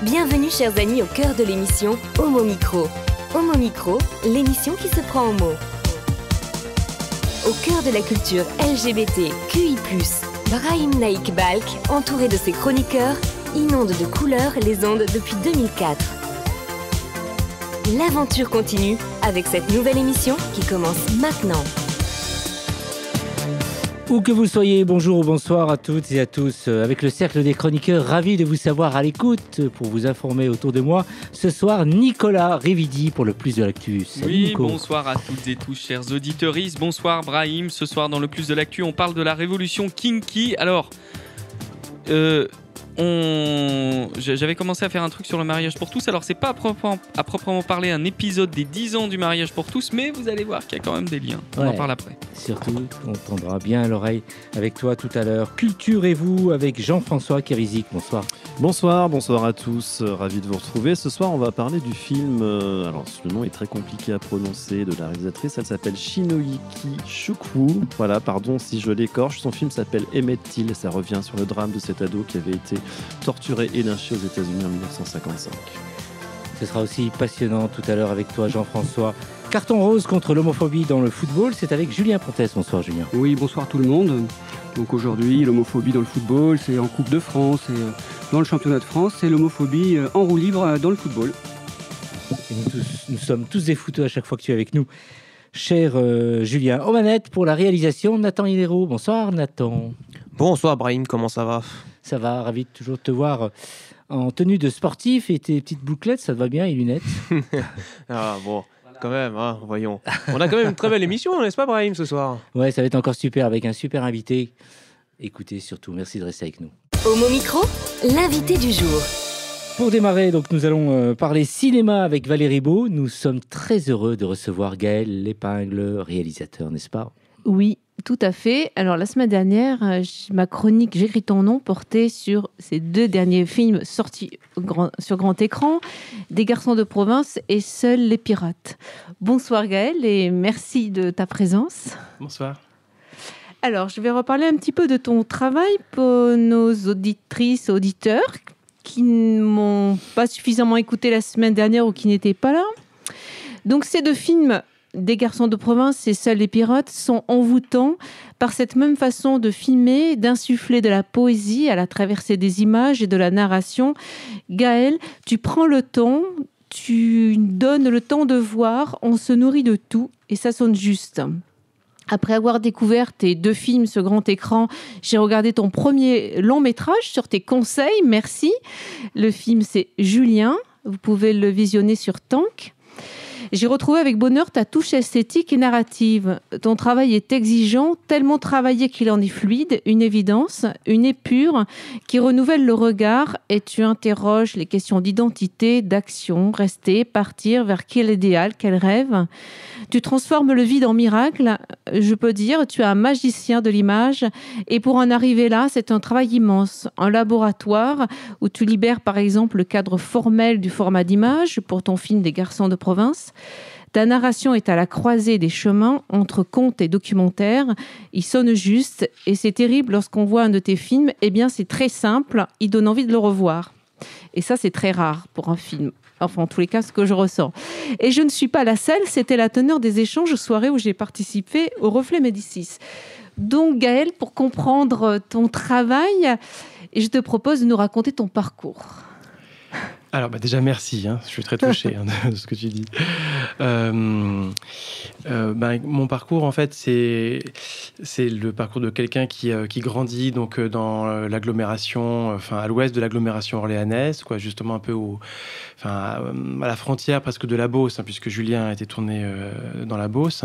Bienvenue chers amis au cœur de l'émission Homo Micro. Homo Micro, l'émission qui se prend en mots. Au cœur de la culture LGBT, QI+, Brahim Naik Balk, entouré de ses chroniqueurs, inonde de couleurs les ondes depuis 2004. L'aventure continue avec cette nouvelle émission qui commence maintenant. Où que vous soyez, bonjour ou bonsoir à toutes et à tous. Avec le cercle des chroniqueurs, ravi de vous savoir à l'écoute pour vous informer autour de moi. Ce soir, Nicolas Rividi pour le plus de l'actu. Salut oui, Nico. Bonsoir à toutes et tous, chers auditeurs. Bonsoir Brahim. Ce soir, dans le plus de l'actu, on parle de la révolution kinky. Alors, j'avais commencé à faire un truc sur le mariage pour tous. Alors, c'est pas à proprement parler un épisode des 10 ans du mariage pour tous, mais vous allez voir qu'il y a quand même des liens. On en parle après. Surtout, on tendra bien l'oreille avec toi tout à l'heure. Culturez-vous avec Jean-François Kérizic. Bonsoir. Bonsoir à tous. Ravi de vous retrouver. Ce soir, on va parler du film. Alors, le nom est très compliqué à prononcer de la réalisatrice. Elle s'appelle Shinoyuki Chukwu. Voilà, pardon si je l'écorche. Son film s'appelle Emmett Till. Ça revient sur le drame de cet ado qui avait été torturé et lynché aux États-Unis en 1955. Ce sera aussi passionnant tout à l'heure avec toi, Jean-François. Carton rose contre l'homophobie dans le football, c'est avec Julien Pontes. Bonsoir Julien. Oui, bonsoir tout le monde. Donc aujourd'hui, l'homophobie dans le football, c'est en Coupe de France et dans le championnat de France, c'est l'homophobie en roue libre dans le football. Et nous sommes tous des footeux à chaque fois que tu es avec nous. Cher Julien, aux manettes pour la réalisation, Nathan Hilero. Bonsoir Nathan. Bonsoir Brahim, comment ça va ? Ça va, ravi de toujours te voir en tenue de sportif et tes petites bouclettes, ça te va bien, et lunettes. Ah bon, quand même, hein, voyons. On a quand même une très belle émission, n'est-ce pas Brahim, ce soir ? Ouais, ça va être encore super avec un super invité. Écoutez surtout, merci de rester avec nous. Homo Micro, l'invité du jour. Pour démarrer, donc, nous allons parler cinéma avec Valérie Beau. Nous sommes très heureux de recevoir Gaël Lépingle, réalisateur, n'est-ce pas ? Oui, tout à fait. Alors, la semaine dernière, ma chronique J'écris ton nom portait sur ces deux derniers films sortis sur grand écran, Des garçons de province et Seuls les pirates. Bonsoir Gaël et merci de ta présence. Bonsoir. Alors, je vais reparler un petit peu de ton travail pour nos auditrices, auditeurs qui ne m'ont pas suffisamment écouté la semaine dernière ou qui n'étaient pas là. Donc, ces deux films, Des garçons de province et Seuls les pirates, sont envoûtants par cette même façon de filmer, d'insuffler de la poésie à la traversée des images et de la narration. Gaël, tu prends le temps, tu donnes le temps de voir, on se nourrit de tout et ça sonne juste. Après avoir découvert tes deux films sur grand écran, j'ai regardé ton premier long métrage sur tes conseils, merci. Le film c'est Julien, vous pouvez le visionner sur Tank. J'ai retrouvé avec bonheur ta touche esthétique et narrative. Ton travail est exigeant, tellement travaillé qu'il en est fluide, une évidence, une épure qui renouvelle le regard et tu interroges les questions d'identité, d'action, rester, partir, vers quel idéal, quel rêve. Tu transformes le vide en miracle, je peux dire, tu es un magicien de l'image et pour en arriver là, c'est un travail immense. Un laboratoire où tu libères par exemple le cadre formel du format d'image pour ton film Des garçons de province. Ta narration est à la croisée des chemins entre conte et documentaire. Il sonne juste et c'est terrible lorsqu'on voit un de tes films. Eh bien, c'est très simple, il donne envie de le revoir. Et ça, c'est très rare pour un film. Enfin, en tous les cas, ce que je ressens. Et je ne suis pas la seule, c'était la teneur des échanges aux soirées où j'ai participé au Reflet Médicis. Donc, Gaël, pour comprendre ton travail, je te propose de nous raconter ton parcours. Alors déjà merci, je suis très touché de ce que tu dis. Mon parcours en fait c'est le parcours de quelqu'un qui grandit donc dans l'agglomération, à l'ouest de l'agglomération orléanaise, quoi, justement un peu à la frontière presque de la Beauce, puisque Julien a été tourné dans la Beauce.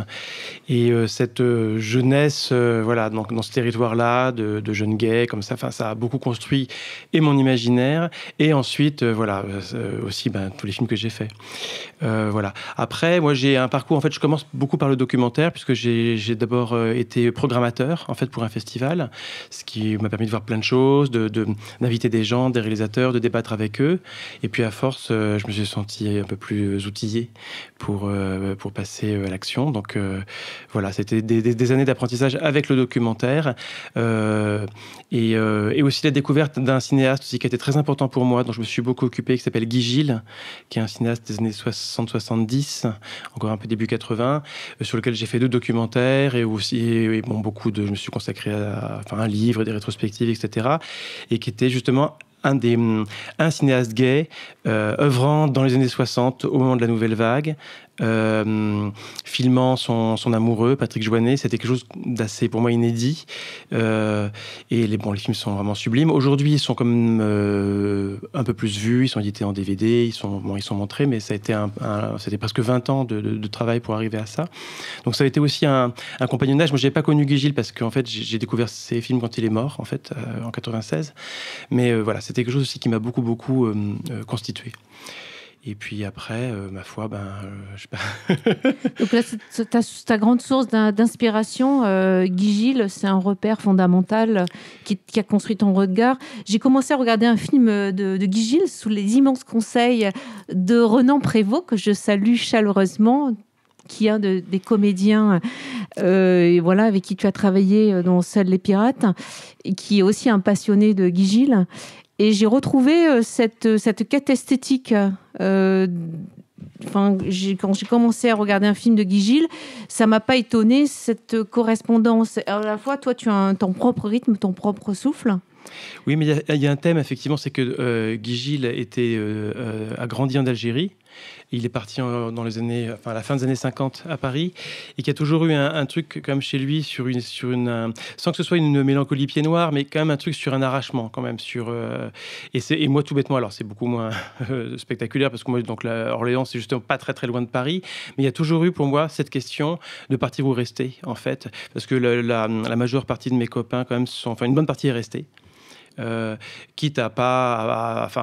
Et cette jeunesse, donc dans ce territoire-là de jeunes gays comme ça, ça a beaucoup construit et mon imaginaire et ensuite aussi tous les films que j'ai faits. Après après, moi, j'ai un parcours. En fait, je commence beaucoup par le documentaire, puisque j'ai d'abord été programmateur, en fait, pour un festival, ce qui m'a permis de voir plein de choses, d'inviter des gens, des réalisateurs, de débattre avec eux. Et puis, à force, je me suis senti un peu plus outillé pour passer à l'action. Donc, voilà, c'était des années d'apprentissage avec le documentaire. Et aussi la découverte d'un cinéaste aussi qui a été très important pour moi, dont je me suis beaucoup occupé, qui s'appelle Guy Gilles, qui est un cinéaste des années 60-70, encore un peu début 80, sur lequel j'ai fait 2 documentaires et aussi je me suis consacré à un livre, des rétrospectives, etc. Et qui était justement un cinéaste gay œuvrant dans les années 60 au moment de la Nouvelle Vague, filmant son amoureux, Patrick Joannet. C'était quelque chose d'assez, pour moi, inédit. Et les films sont vraiment sublimes. Aujourd'hui, ils sont quand même un peu plus vus, ils sont édités en DVD, ils sont montrés, mais ça a été c'était presque 20 ans de travail pour arriver à ça. Donc ça a été aussi un compagnonnage. Moi, je n'avais pas connu Guy Gilles parce qu'en fait, j'ai découvert ses films quand il est mort, en fait, en 96. Mais voilà, c'était quelque chose aussi qui m'a beaucoup constitué. Et puis après, ma foi, je sais pas. Donc là, c'est ta grande source d'inspiration. Guy Gilles, c'est un repère fondamental qui a construit ton regard. J'ai commencé à regarder un film de Guy Gilles sous les immenses conseils de Renan Prévost, que je salue chaleureusement, qui est un des comédiens avec qui tu as travaillé dans Seuls les pirates, et qui est aussi un passionné de Guy Gilles. Et j'ai retrouvé cette quête esthétique. Quand j'ai commencé à regarder un film de Guy Gilles, ça m'a pas étonné, cette correspondance. À la fois, toi, tu as ton propre rythme, ton propre souffle. Oui, mais il y a un thème, effectivement, c'est que Guy Gilles a grandi en Algérie. Il est parti dans les années, à la fin des années 50 à Paris, et qui a toujours eu un truc comme chez lui sur une sans que ce soit une mélancolie pied noir, mais quand même un truc sur un arrachement quand même et moi tout bêtement, alors c'est beaucoup moins spectaculaire parce que moi donc Orléans c'est justement pas très très loin de Paris, mais il y a toujours eu pour moi cette question de partir ou rester en fait, parce que la majeure partie de mes copains quand même une bonne partie est restée. Quitte à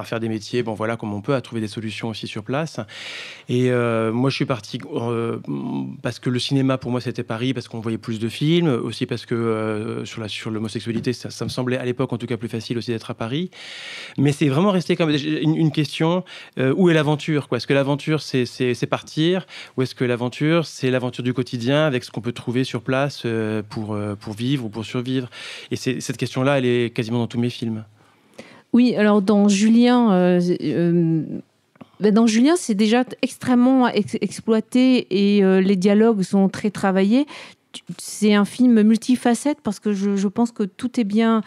faire des métiers, comme on peut, à trouver des solutions aussi sur place. Et moi, je suis parti parce que le cinéma, pour moi, c'était Paris, parce qu'on voyait plus de films, aussi parce que sur l'homosexualité, ça me semblait à l'époque, en tout cas, plus facile aussi d'être à Paris. Mais c'est vraiment resté comme une question, où est l'aventure, quoi ? Est-ce que l'aventure, c'est partir, ou est-ce que l'aventure, c'est l'aventure du quotidien, avec ce qu'on peut trouver sur place pour vivre ou pour survivre ? Et cette question-là, elle est quasiment dans tous mes films. Oui, alors dans Julien, c'est déjà extrêmement exploité et les dialogues sont très travaillés. C'est un film multifacette parce que je pense que tout est bien.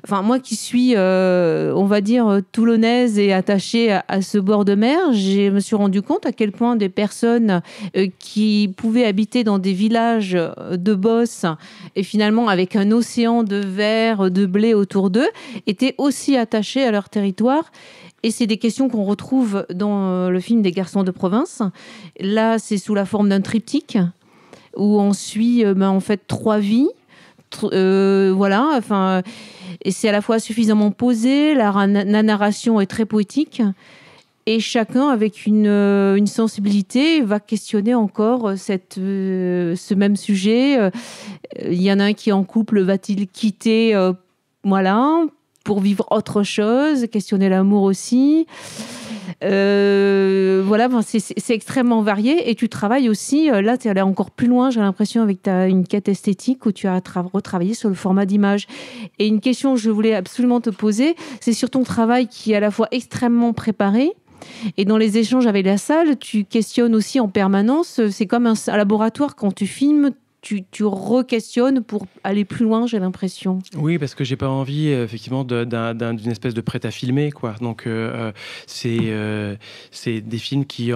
Enfin, moi qui suis, on va dire, toulonnaise et attachée à ce bord de mer, je me suis rendu compte à quel point des personnes qui pouvaient habiter dans des villages de bosses et finalement avec un océan de verre, de blé autour d'eux, étaient aussi attachées à leur territoire. Et c'est des questions qu'on retrouve dans le film des Garçons de province. Là, c'est sous la forme d'un triptyque où on suit en fait 3 vies. Et c'est à la fois suffisamment posé, la narration est très poétique, et chacun, avec une sensibilité, va questionner encore ce même sujet. Il y en a un qui est en couple, va-t-il quitter pour vivre autre chose, questionner l'amour aussi. C'est extrêmement varié, et tu travailles aussi, là tu es allé encore plus loin, j'ai l'impression, avec une quête esthétique où tu as retravaillé sur le format d'image. Et une question que je voulais absolument te poser, c'est sur ton travail qui est à la fois extrêmement préparé, et dans les échanges avec la salle, tu questionnes aussi en permanence. C'est comme un laboratoire quand tu filmes. Tu re-questionnes pour aller plus loin, j'ai l'impression. Oui, parce que j'ai pas envie, effectivement, d'une espèce de prêt à filmer, quoi. Donc, c'est des films qui,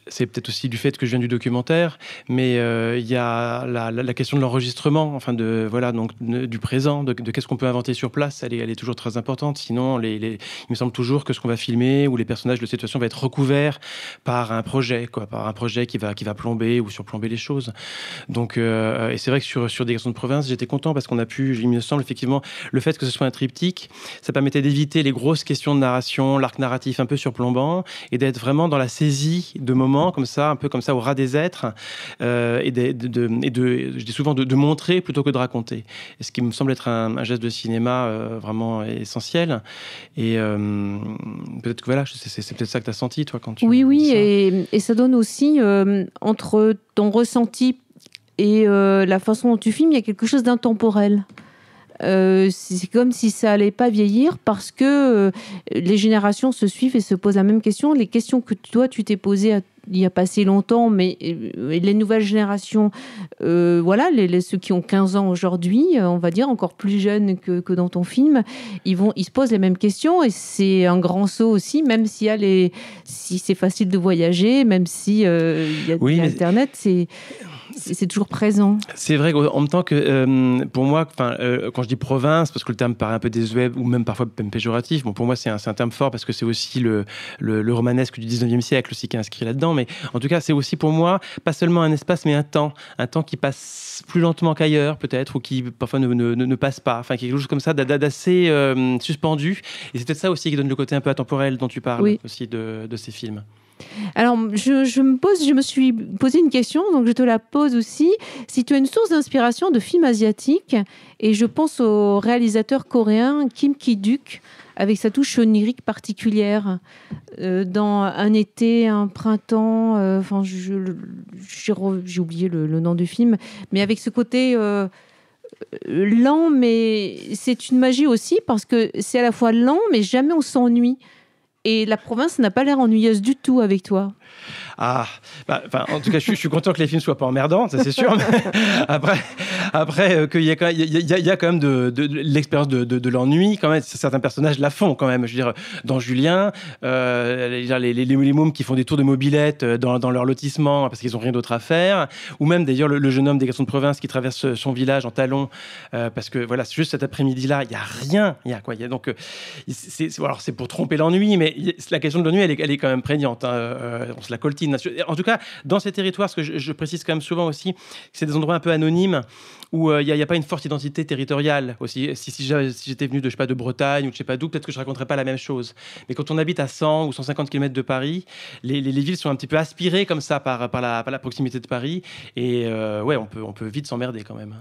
c'est peut-être aussi du fait que je viens du documentaire, mais il y a la question de l'enregistrement, enfin du présent, de qu'est-ce qu'on peut inventer sur place, elle est toujours très importante. Sinon, il me semble toujours que ce qu'on va filmer ou les personnages de situation va être recouvert par un projet, par un projet qui va plomber ou surplomber les choses. Donc, et c'est vrai que sur Des garçons de province, j'étais content parce qu'on a pu, il me semble effectivement, le fait que ce soit un triptyque, ça permettait d'éviter les grosses questions de narration, l'arc narratif un peu surplombant, et d'être vraiment dans la saisie de moments comme ça, un peu comme ça au ras des êtres, et je dis souvent de montrer plutôt que de raconter. Et ce qui me semble être un geste de cinéma vraiment essentiel. Et peut-être que voilà, c'est peut-être ça que tu as senti, toi, quand tu... Oui, et ça donne aussi, entre ton ressenti et la façon dont tu filmes, il y a quelque chose d'intemporel. C'est comme si ça allait pas vieillir parce que les générations se suivent et se posent la même question. Les questions que toi, tu t'es posées il y a pas si longtemps, mais les nouvelles générations, ceux qui ont 15 ans aujourd'hui, on va dire encore plus jeunes que dans ton film, ils se posent les mêmes questions et c'est un grand saut aussi, même si c'est facile de voyager, même si il y a Internet, c'est toujours présent. C'est vrai qu'en même temps que pour moi, quand je dis province, parce que le terme paraît un peu désuet ou même parfois même péjoratif, pour moi c'est un terme fort parce que c'est aussi le romanesque du 19e siècle aussi qui est inscrit là-dedans, mais en tout cas c'est aussi pour moi pas seulement un espace mais un temps qui passe plus lentement qu'ailleurs peut-être, ou qui parfois ne passe pas, enfin quelque chose comme ça d'assez suspendu, et c'est peut-être ça aussi qui donne le côté un peu atemporel dont tu parles aussi de ces films. Alors, je me suis posé une question, donc je te la pose aussi. Si tu as une source d'inspiration de films asiatiques, et je pense au réalisateur coréen Kim Ki-duk, avec sa touche onirique particulière, dans un été, un printemps, j'ai oublié le nom du film, mais avec ce côté lent, mais c'est une magie aussi, parce que c'est à la fois lent, mais jamais on s'ennuie. Et la province n'a pas l'air ennuyeuse du tout avec toi. En tout cas, je suis content que les films soient pas emmerdants, ça c'est sûr. Mais après qu'il y a quand même de l'expérience de l'ennui. Quand même, certains personnages la font quand même. Je veux dire, dans Julien, les mômes qui font des tours de mobilette dans leur lotissement parce qu'ils ont rien d'autre à faire, ou même d'ailleurs le jeune homme des garçons de province qui traverse son village en talons parce que voilà, juste cet après-midi-là, il y a rien. Donc c'est pour tromper l'ennui, mais la question de l'ennui, elle est quand même prégnante. On se la coltine. En tout cas, dans ces territoires, ce que je précise quand même souvent aussi, c'est des endroits un peu anonymes où il n'y a pas une forte identité territoriale aussi. Si j'étais venu de Bretagne ou de je sais pas d'où, peut-être que je raconterais pas la même chose. Mais quand on habite à 100 ou 150 km de Paris, les villes sont un petit peu aspirées comme ça par la proximité de Paris. Et on peut vite s'emmerder quand même.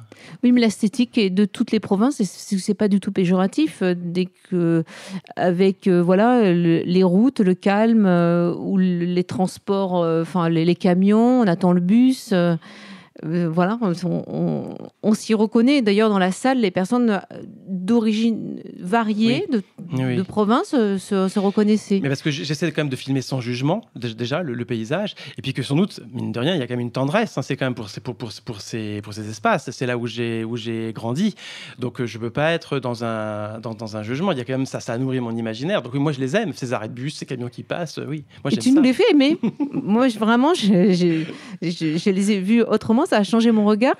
Oui, mais l'esthétique est de toutes les provinces, et c'est pas du tout péjoratif. Dès que, avec les routes, le calme, ou les transports, les camions, on attend le bus. On s'y reconnaît. D'ailleurs, dans la salle, les personnes d'origine variée, de province, se reconnaissaient. Mais parce que j'essaie quand même de filmer sans jugement, déjà, le paysage, et puis que sans doute, mine de rien, il y a quand même une tendresse. C'est quand même pour ces espaces. C'est là où j'ai grandi. Donc, je ne peux pas être dans un jugement. Il y a quand même ça nourrit mon imaginaire. Donc, moi, je les aime, ces arrêts de bus, ces camions qui passent. Oui, moi, j'aime ça. Et tu nous les fais aimer. Moi, vraiment, je les ai vus autrement. Ça a changé mon regard.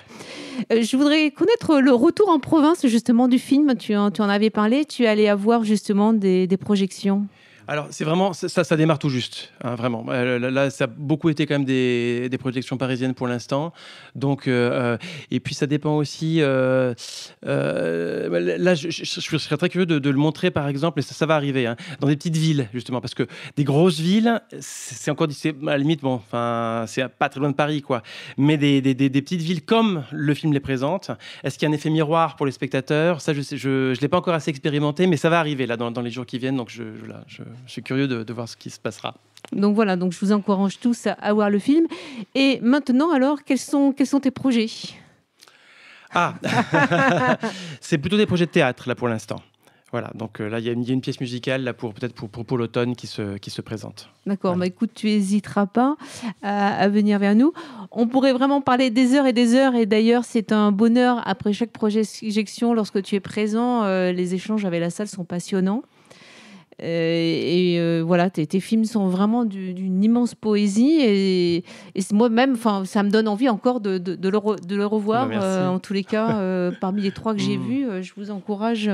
Je voudrais connaître le retour en province, justement, du film. Tu en avais parlé. Tu allais avoir, justement, des projections. Alors, c'est vraiment, ça démarre tout juste, hein, vraiment. Là, ça a beaucoup été quand même des projections parisiennes pour l'instant. Donc, et puis ça dépend aussi. Là, je serais très curieux de le montrer, par exemple, et ça va arriver, hein, dans des petites villes, justement, parce que des grosses villes, c'est à la limite, c'est pas très loin de Paris, quoi. Mais des petites villes comme le film les présente, est-ce qu'il y a un effet miroir pour les spectateurs? Ça, je l'ai pas encore assez expérimenté, mais ça va arriver là dans les jours qui viennent. Donc, je suis curieux de voir ce qui se passera. Donc voilà, donc je vous encourage tous à voir le film. Et maintenant, alors, quels sont tes projets? C'est plutôt des projets de théâtre, là, pour l'instant. Voilà, donc là, il y a une pièce musicale là, pour l'automne qui se présente. D'accord, voilà. Écoute, tu n'hésiteras pas à venir vers nous. On pourrait vraiment parler des heures, et d'ailleurs, c'est un bonheur, après chaque projection, lorsque tu es présent, les échanges avec la salle sont passionnants. Voilà, tes films sont vraiment d'une immense poésie et moi-même, ça me donne envie encore de le revoir. En tous les cas, parmi les 3 que j'ai vus, je vous encourage.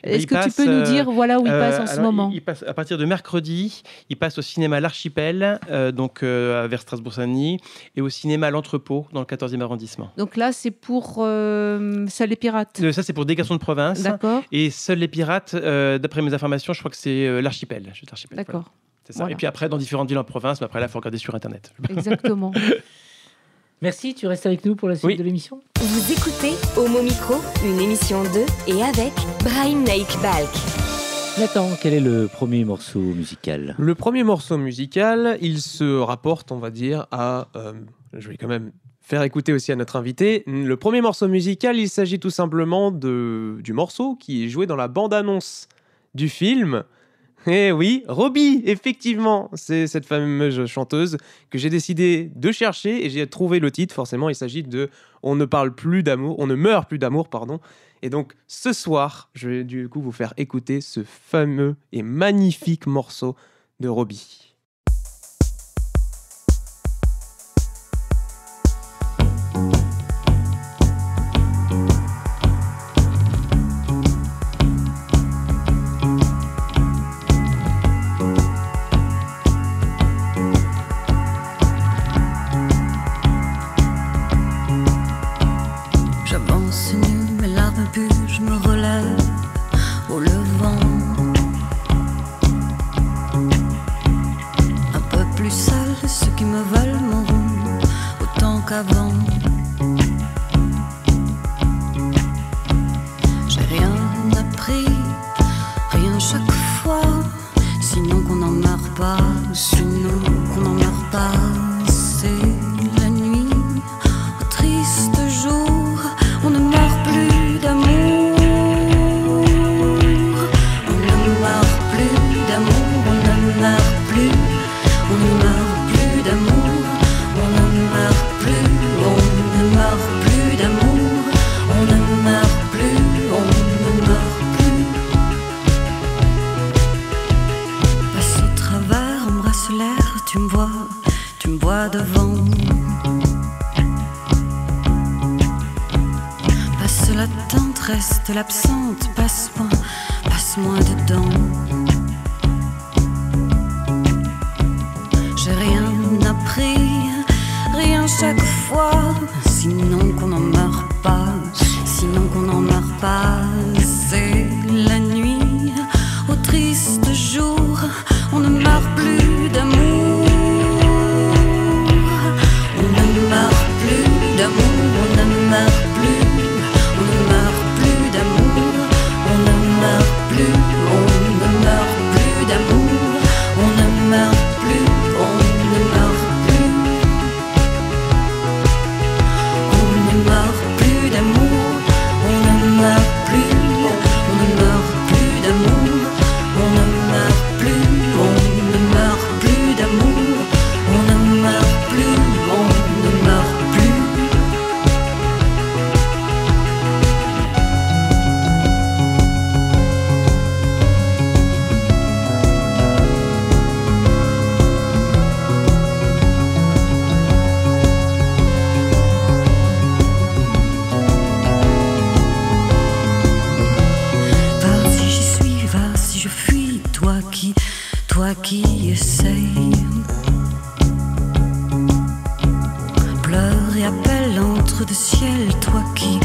Est-ce que tu peux nous dire où il passe en ce moment? Il passe à partir de mercredi. Il passe au cinéma L'Archipel, vers Strasbourg-Saint-Denis, et au cinéma L'Entrepôt, dans le 14e arrondissement. Donc là, c'est pour Seuls les pirates. Ça, c'est pour Des garçons de province. D'accord. Et Seuls les pirates, d'après mes informations, je crois que c'est l'Archipel. D'accord. Voilà. C'est ça. Voilà. Et puis après, dans différentes villes en province, mais après là, il faut regarder sur Internet. Exactement. Merci, tu restes avec nous pour la suite de l'émission. Vous écoutez Homo Micro, une émission de et avec Brahim Naik Balk. Nathan, quel est le premier morceau musical? Le premier morceau musical, il se rapporte, on va dire, à... je vais quand même faire écouter aussi à notre invité. Le premier morceau musical, il s'agit tout simplement du morceau qui est joué dans la bande-annonce du film. Eh oui, Robbie, effectivement, c'est cette fameuse chanteuse que j'ai décidé de chercher et j'ai trouvé le titre. Forcément, il s'agit de On ne meurt plus d'amour, pardon. Et donc, ce soir, je vais du coup vous faire écouter ce fameux et magnifique morceau de Robbie. L'absente, passe-moi dedans. J'ai rien appris, rien chaque fois. Sinon qu'on n'en meurt pas, c'est la nuit. Au triste jour, on ne meurt plus d'amour. On ne meurt plus d'amour, on ne meurt plus. On ne meurt plus d'amour, on ne meurt plus, on ne meurt plus d'amour, on ne meurt plus, on ne meurt plus. On ne meurt plus d'amour, on ne meurt plus, on ne meurt plus d'amour, on ne meurt plus, on ne meurt plus d'amour, on ne meurt plus, on ne meurt plus. Qui essaye, pleure et appelle entre deux ciels, toi qui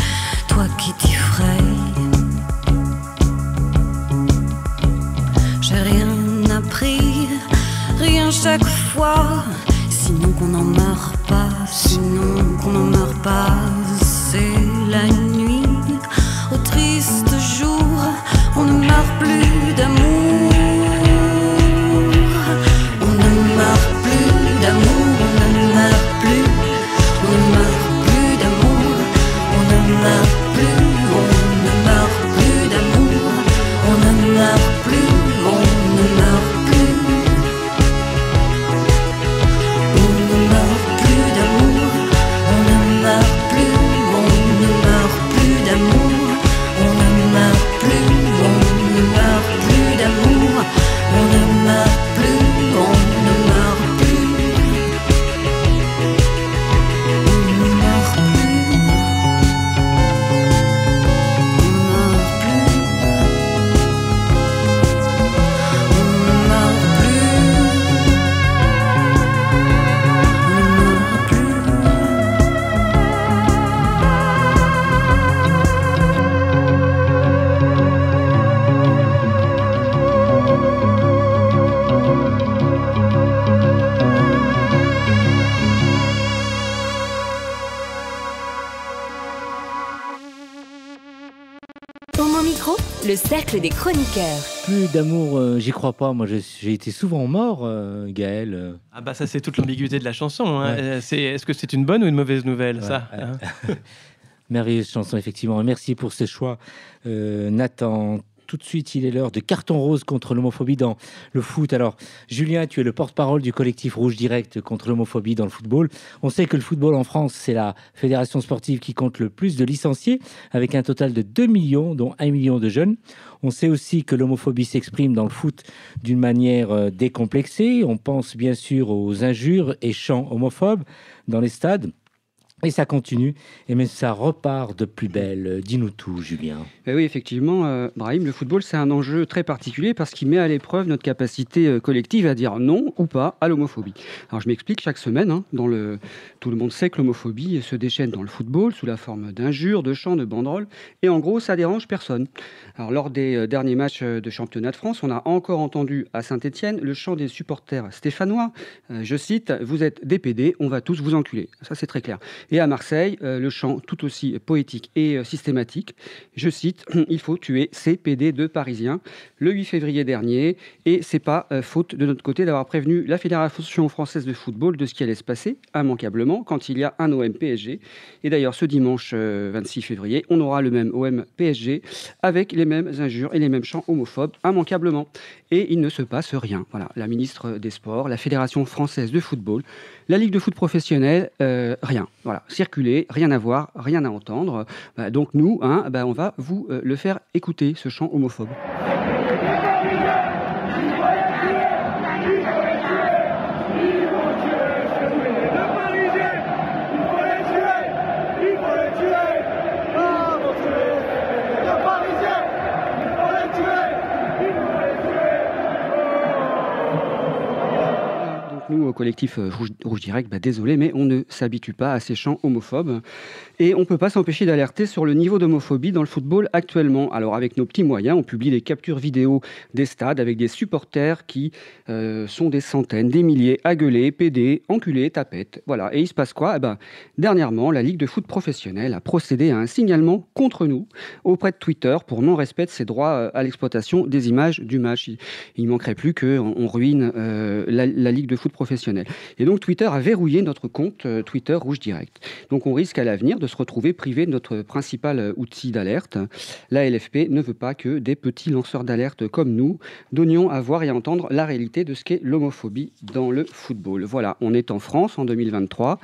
t'effraie. J'ai rien appris, rien chaque fois, sinon qu'on n'en meurt pas, c'est la nuit. Au triste jour, on ne meurt plus d'amour. On ne meurt plus d'amour, on ne meurt plus, on ne meurt plus d'amour, on ne meurt plus, on ne meurt plus d'amour, on ne meurt plus, on ne meurt plus. On ne meurt plus d'amour, on ne meurt plus. Le cercle des chroniqueurs. Plus d'amour, j'y crois pas. Moi, j'ai été souvent mort, Gaël. Ah bah ça c'est toute l'ambiguïté de la chanson. Hein. Ouais. Est-ce que c'est une bonne ou une mauvaise nouvelle, Ouais, ça ouais. hein Merveilleuse chanson, effectivement. Merci pour ce choix, Nathan. Tout de suite, il est l'heure de carton rose contre l'homophobie dans le foot. Alors, Julien, tu es le porte-parole du collectif Rouge Direct contre l'homophobie dans le football. On sait que le football en France, c'est la fédération sportive qui compte le plus de licenciés, avec un total de 2 millions, dont 1 million de jeunes. On sait aussi que l'homophobie s'exprime dans le foot d'une manière décomplexée. On pense bien sûr aux injures et chants homophobes dans les stades. Et ça continue, et même ça repart de plus belle. Dis-nous tout, Julien. Oui, effectivement, Brahim, le football, c'est un enjeu très particulier parce qu'il met à l'épreuve notre capacité collective à dire non ou pas à l'homophobie. Alors, je m'explique, chaque semaine, hein, tout le monde sait que l'homophobie se déchaîne dans le football sous la forme d'injures, de chants, de banderoles, et en gros, ça dérange personne. Alors, lors des derniers matchs de championnat de France, on a encore entendu à Saint-Étienne le chant des supporters stéphanois. Je cite, « Vous êtes des PD, on va tous vous enculer ». Ça, c'est très clair. Et à Marseille, le chant tout aussi poétique et systématique, je cite, « Il faut tuer ces PD de Parisiens » le 8 février dernier. Et c'est pas faute de notre côté d'avoir prévenu la Fédération française de football de ce qui allait se passer immanquablement quand il y a un OM PSG. Et d'ailleurs, ce dimanche 26 février, on aura le même OM PSG avec les mêmes injures et les mêmes chants homophobes immanquablement. Et il ne se passe rien. Voilà, la ministre des Sports, la Fédération française de football, la Ligue de foot professionnelle, rien. Voilà, circuler, rien à voir, rien à entendre. Donc nous, on va vous le faire écouter, ce chant homophobe. Nous, au collectif Rouge Direct, désolé, mais on ne s'habitue pas à ces chants homophobes. Et on ne peut pas s'empêcher d'alerter sur le niveau d'homophobie dans le football actuellement. Alors, avec nos petits moyens, on publie des captures vidéo des stades avec des supporters qui sont des centaines, des milliers, à gueuler, péder, enculer, tapettes. Voilà. Et il se passe quoi ? Dernièrement, la Ligue de foot professionnelle a procédé à un signalement contre nous auprès de Twitter pour non-respect de ses droits à l'exploitation des images du match. Il ne manquerait plus qu'on ruine la Ligue de foot professionnel. Et donc Twitter a verrouillé notre compte Twitter Rouge Direct. Donc on risque à l'avenir de se retrouver privé de notre principal outil d'alerte. La LFP ne veut pas que des petits lanceurs d'alerte comme nous donnions à voir et à entendre la réalité de ce qu'est l'homophobie dans le football. Voilà, on est en France en 2023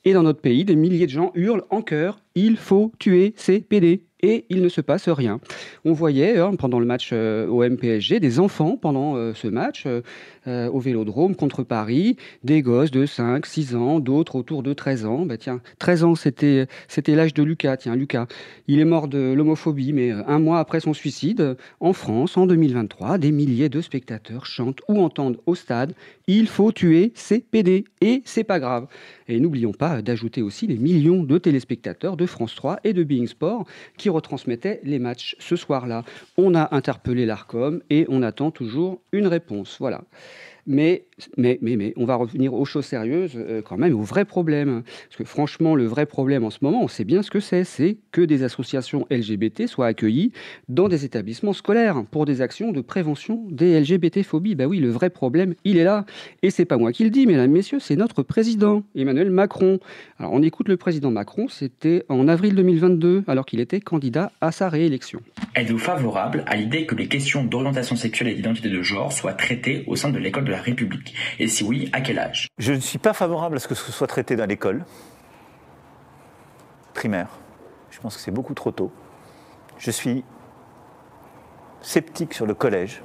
et dans notre pays, des milliers de gens hurlent en chœur « Il faut tuer ces PD ». Et il ne se passe rien. On voyait pendant le match OM-PSG des enfants pendant ce match au Vélodrome contre Paris, des gosses de 5, 6 ans, d'autres autour de 13 ans. 13 ans, c'était l'âge de Lucas. Tiens, Lucas, il est mort de l'homophobie, mais un mois après son suicide, en France, en 2023, des milliers de spectateurs chantent ou entendent au stade « Il faut tuer ces PD ». Et c'est pas grave. Et n'oublions pas d'ajouter aussi les millions de téléspectateurs de France 3 et de Bein Sport qui retransmettaient les matchs ce soir-là. On a interpellé l'Arcom et on attend toujours une réponse. Voilà. Mais on va revenir aux choses sérieuses quand même, aux vrais problèmes. Parce que franchement, le vrai problème en ce moment, on sait bien ce que c'est que des associations LGBT soient accueillies dans des établissements scolaires pour des actions de prévention des LGBT-phobies. Oui, le vrai problème, il est là. Et c'est pas moi qui le dis, mesdames, messieurs, c'est notre président, Emmanuel Macron. Alors on écoute le président Macron, c'était en avril 2022, alors qu'il était candidat à sa réélection. Êtes-vous favorable à l'idée que les questions d'orientation sexuelle et d'identité de genre soient traitées au sein de l'école de la République ? Et si oui, à quel âge ? Je ne suis pas favorable à ce que ce soit traité dans l'école primaire. Je pense que c'est beaucoup trop tôt. Je suis sceptique sur le collège.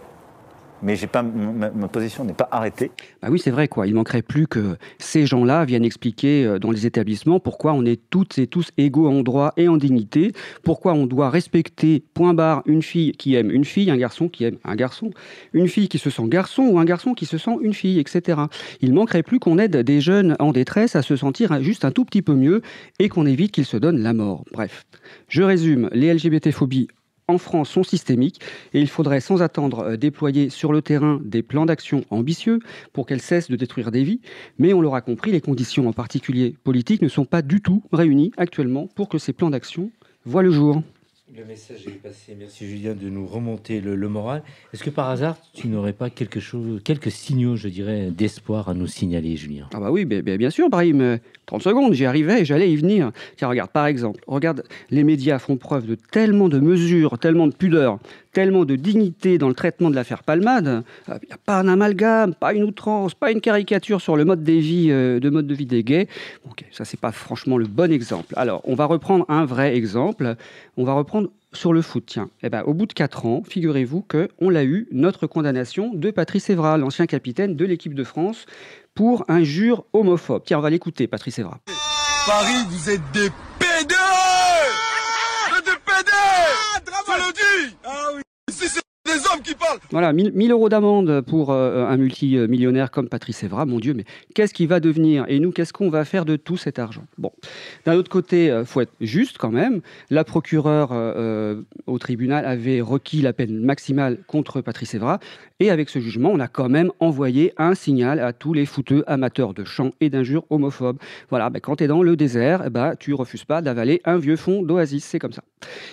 Mais ma position n'est pas arrêtée. Oui, c'est vrai, quoi. Il manquerait plus que ces gens-là viennent expliquer dans les établissements pourquoi on est toutes et tous égaux en droit et en dignité, pourquoi on doit respecter, point barre, une fille qui aime une fille, un garçon qui aime un garçon, une fille qui se sent garçon ou un garçon qui se sent une fille, etc. Il manquerait plus qu'on aide des jeunes en détresse à se sentir juste un tout petit peu mieux et qu'on évite qu'ils se donnent la mort. Bref, je résume, les LGBT-phobies en France sont systémiques et il faudrait sans attendre déployer sur le terrain des plans d'action ambitieux pour qu'elles cessent de détruire des vies. Mais on l'aura compris, les conditions en particulier politiques ne sont pas du tout réunies actuellement pour que ces plans d'action voient le jour. Le message est passé. Merci Julien de nous remonter le moral. Est-ce que par hasard, tu n'aurais pas quelques signaux, je dirais, d'espoir à nous signaler, Julien? Ah bah oui, bien sûr, Brahim. 30 secondes, j'y arrivais et j'allais y venir. Tiens, regarde, par exemple, les médias font preuve de tellement de mesures, tellement de pudeur, tellement de dignité dans le traitement de l'affaire Palmade. Il n'y a pas un amalgame, pas une outrance, pas une caricature sur le mode de vie des gays. Ok, ça, c'est pas franchement le bon exemple. Alors, on va reprendre un vrai exemple. On va reprendre sur le foot, tiens. Au bout de 4 ans, figurez-vous qu'on l'a eu, notre condamnation de Patrice Evra, l'ancien capitaine de l'équipe de France, pour injure homophobe. Tiens, on va l'écouter, Patrice Evra. Paris, vous êtes des pédés! Vous êtes des pédés! Je le dis! Ah oui! Si c'est des hommes qui parlent! Voilà, 1000 euros d'amende pour un multimillionnaire comme Patrice Evra. Mon Dieu, mais qu'est-ce qu'il va devenir? Et nous, qu'est-ce qu'on va faire de tout cet argent? Bon, d'un autre côté, faut être juste quand même. La procureure au tribunal avait requis la peine maximale contre Patrice Evra. Et avec ce jugement, on a quand même envoyé un signal à tous les footeux amateurs de chants et d'injures homophobes. Voilà, quand tu es dans le désert, tu refuses pas d'avaler un vieux fond d'oasis, c'est comme ça.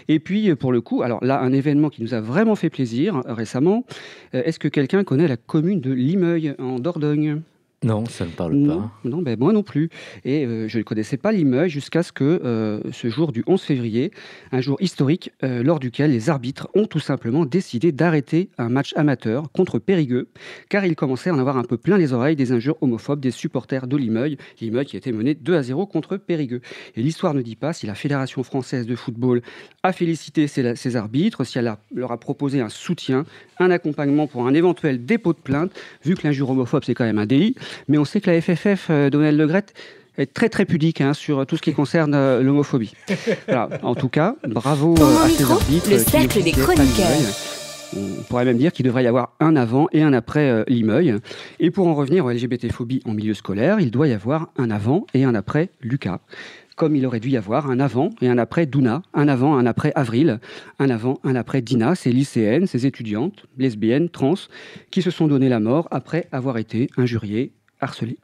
Et puis, pour le coup, alors là, un événement qui nous a vraiment fait plaisir récemment, est-ce que quelqu'un connaît la commune de Limeuil, en Dordogne ? Non, ça ne parle pas. Non, moi non plus. Et je ne connaissais pas Limeuil jusqu'à ce que ce jour du 11 février, un jour historique, lors duquel les arbitres ont tout simplement décidé d'arrêter un match amateur contre Périgueux, car ils commençaient à en avoir un peu plein les oreilles des injures homophobes des supporters de Limeuil qui était mené 2-0 contre Périgueux. Et l'histoire ne dit pas si la Fédération française de football a félicité ces arbitres, si elle leur a proposé un soutien, un accompagnement pour un éventuel dépôt de plainte, vu que l'injure homophobe c'est quand même un délit. Mais on sait que la FFF, Donald Le Gret, est très très pudique sur tout ce qui concerne l'homophobie. Voilà. En tout cas, bravo à ces arbitres. Le cercle des chroniqueurs. On pourrait même dire qu'il devrait y avoir un avant et un après Limeuil. Et pour en revenir aux LGBT-phobies en milieu scolaire, il doit y avoir un avant et un après Lucas. Comme il aurait dû y avoir un avant et un après Douna, un avant, un après Avril, un avant, un après Dina, ces lycéennes, ces étudiantes, lesbiennes, trans, qui se sont donné la mort après avoir été injuriées, harcelées.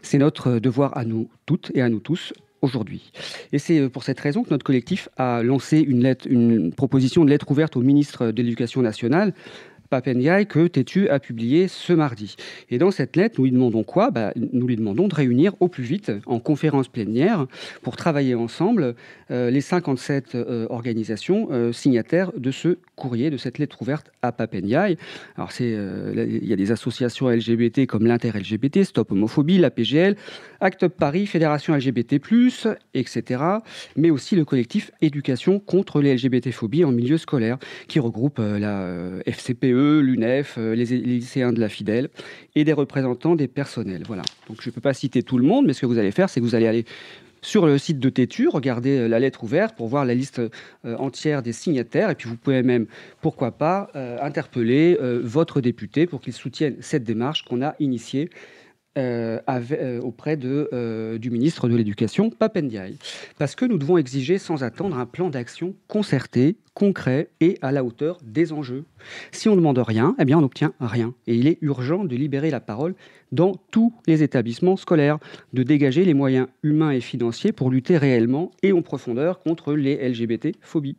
C'est notre devoir à nous toutes et à nous tous aujourd'hui. Et c'est pour cette raison que notre collectif a lancé une proposition de lettre ouverte au ministre de l'Éducation nationale, Pap Ndiaye, que Tétu a publié ce mardi. Et dans cette lettre, nous lui demandons quoi ? Nous lui demandons de réunir au plus vite, en conférence plénière, pour travailler ensemble les 57 organisations signataires de ce courrier, de cette lettre ouverte à Pap Ndiaye. Alors, il y a des associations LGBT comme l'Inter-LGBT, Stop Homophobie, la PGL, Act Up Paris, Fédération LGBT+, etc. Mais aussi le collectif Éducation contre les LGBT-phobies en milieu scolaire, qui regroupe la FCPE, l'UNEF, les lycéens de la Fidèle et des représentants des personnels. Voilà. Donc je ne peux pas citer tout le monde, mais ce que vous allez faire, c'est que vous allez aller sur le site de Tétu, regarder la lettre ouverte pour voir la liste entière des signataires. Et puis vous pouvez même, pourquoi pas, interpeller votre député pour qu'il soutienne cette démarche qu'on a initiée auprès du ministre de l'Éducation, Pap Ndiaye. Parce que nous devons exiger sans attendre un plan d'action concerté, concret et à la hauteur des enjeux. Si on ne demande rien, on n'obtient rien. Et il est urgent de libérer la parole dans tous les établissements scolaires, de dégager les moyens humains et financiers pour lutter réellement et en profondeur contre les LGBT-phobies.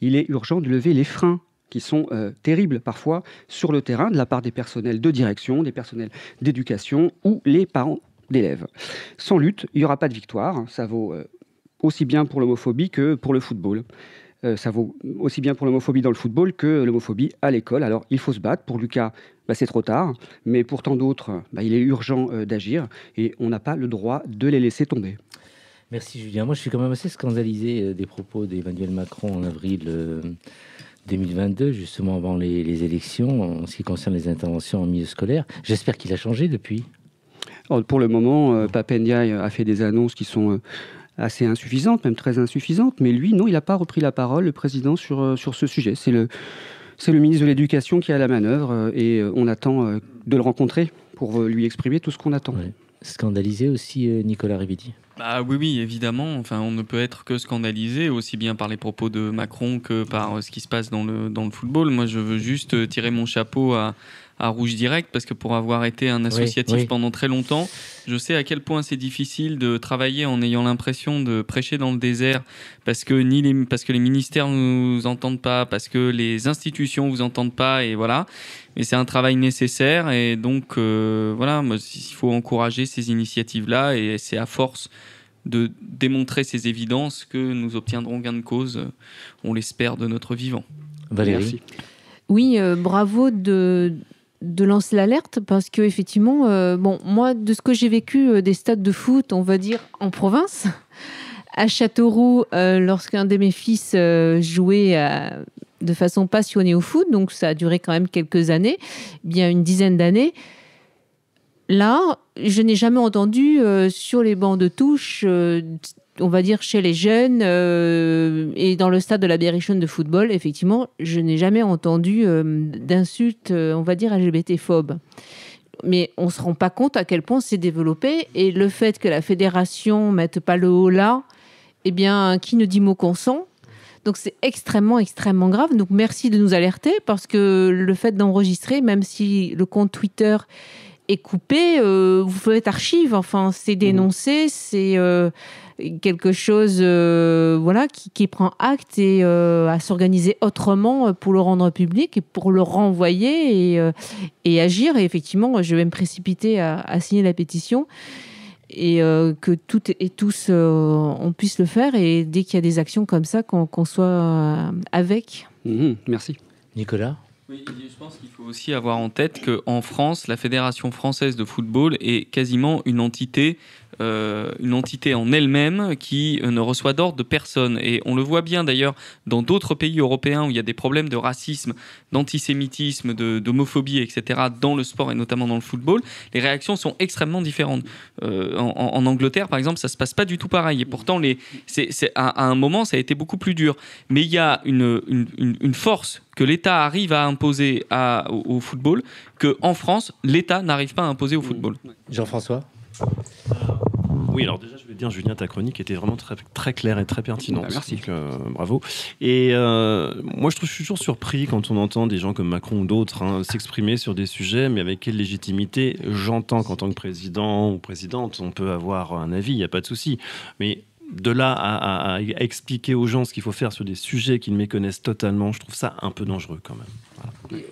Il est urgent de lever les freins qui sont terribles parfois sur le terrain de la part des personnels de direction, des personnels d'éducation ou les parents d'élèves. Sans lutte, il n'y aura pas de victoire. Ça vaut aussi bien pour l'homophobie que pour le football. Ça vaut aussi bien pour l'homophobie dans le football que l'homophobie à l'école. Alors il faut se battre. Pour Lucas, c'est trop tard. Mais pour tant d'autres, il est urgent d'agir et on n'a pas le droit de les laisser tomber. Merci Julien. Moi je suis quand même assez scandalisé des propos d'Emmanuel Macron en avril 2022, justement avant les élections, en ce qui concerne les interventions en milieu scolaire. J'espère qu'il a changé depuis. Alors, pour le moment, Pap Ndiaye a fait des annonces qui sont assez insuffisantes, même très insuffisantes, mais lui, non, il n'a pas repris la parole, le président, sur ce sujet. C'est le ministre de l'Éducation qui a la manœuvre et on attend de le rencontrer pour lui exprimer tout ce qu'on attend. Ouais. Scandalisé aussi, Nicolas Rividi. Oui, évidemment. Enfin, on ne peut être que scandalisé, aussi bien par les propos de Macron que par ce qui se passe dans le football. Moi, je veux juste tirer mon chapeau à Rouge Direct, parce que pour avoir été un associatif pendant très longtemps, je sais à quel point c'est difficile de travailler en ayant l'impression de prêcher dans le désert, parce que les ministères ne nous entendent pas, parce que les institutions ne vous entendent pas, et voilà. Mais c'est un travail nécessaire, et donc voilà, il faut encourager ces initiatives-là, et c'est à force de démontrer ces évidences que nous obtiendrons gain de cause, on l'espère, de notre vivant. Valérie. Merci. Oui, bravo de lancer l'alerte parce que effectivement, moi, de ce que j'ai vécu des stades de foot, on va dire en province, à Châteauroux, lorsqu'un de mes fils jouait de façon passionnée au foot, donc ça a duré quand même quelques années, bien une dizaine d'années. Là, je n'ai jamais entendu sur les bancs de touche, on va dire chez les jeunes et dans le stade de la Berrichonne de football, effectivement, je n'ai jamais entendu d'insultes, on va dire LGBT-phobes. Mais on ne se rend pas compte à quel point c'est développé, et le fait que la fédération ne mette pas le haut là, eh bien, qui ne dit mot consent. Donc c'est extrêmement, extrêmement grave. Donc merci de nous alerter, parce que le fait d'enregistrer, même si le compte Twitter est coupé, vous faites archive, enfin c'est dénoncé, c'est quelque chose qui prend acte et à s'organiser autrement pour le rendre public et pour le renvoyer et agir. Et effectivement, je vais me précipiter à signer la pétition et que toutes et tous on puisse le faire, et dès qu'il y a des actions comme ça, qu'on soit avec. Merci. Nicolas ? Oui, je pense qu'il faut aussi avoir en tête qu'en France, la Fédération française de football est quasiment une entité en elle-même qui ne reçoit d'ordre de personne. Et on le voit bien d'ailleurs dans d'autres pays européens où il y a des problèmes de racisme, d'antisémitisme, d'homophobie, etc. dans le sport et notamment dans le football. Les réactions sont extrêmement différentes. En Angleterre, par exemple, ça ne se passe pas du tout pareil. Et pourtant, à un moment, ça a été beaucoup plus dur. Mais il y a une force que l'État arrive à imposer au football, qu'en France, l'État n'arrive pas à imposer au football. Jean-François ? Oui, alors déjà, je veux dire, Julien, ta chronique était vraiment très, très claire et très pertinente. Merci. Donc, bravo. Et moi, je suis toujours surpris quand on entend des gens comme Macron ou d'autres s'exprimer sur des sujets, mais avec quelle légitimité. J'entends qu'en tant que président ou présidente, on peut avoir un avis, il n'y a pas de souci. Mais de là à expliquer aux gens ce qu'il faut faire sur des sujets qu'ils méconnaissent totalement, je trouve ça un peu dangereux quand même. Voilà.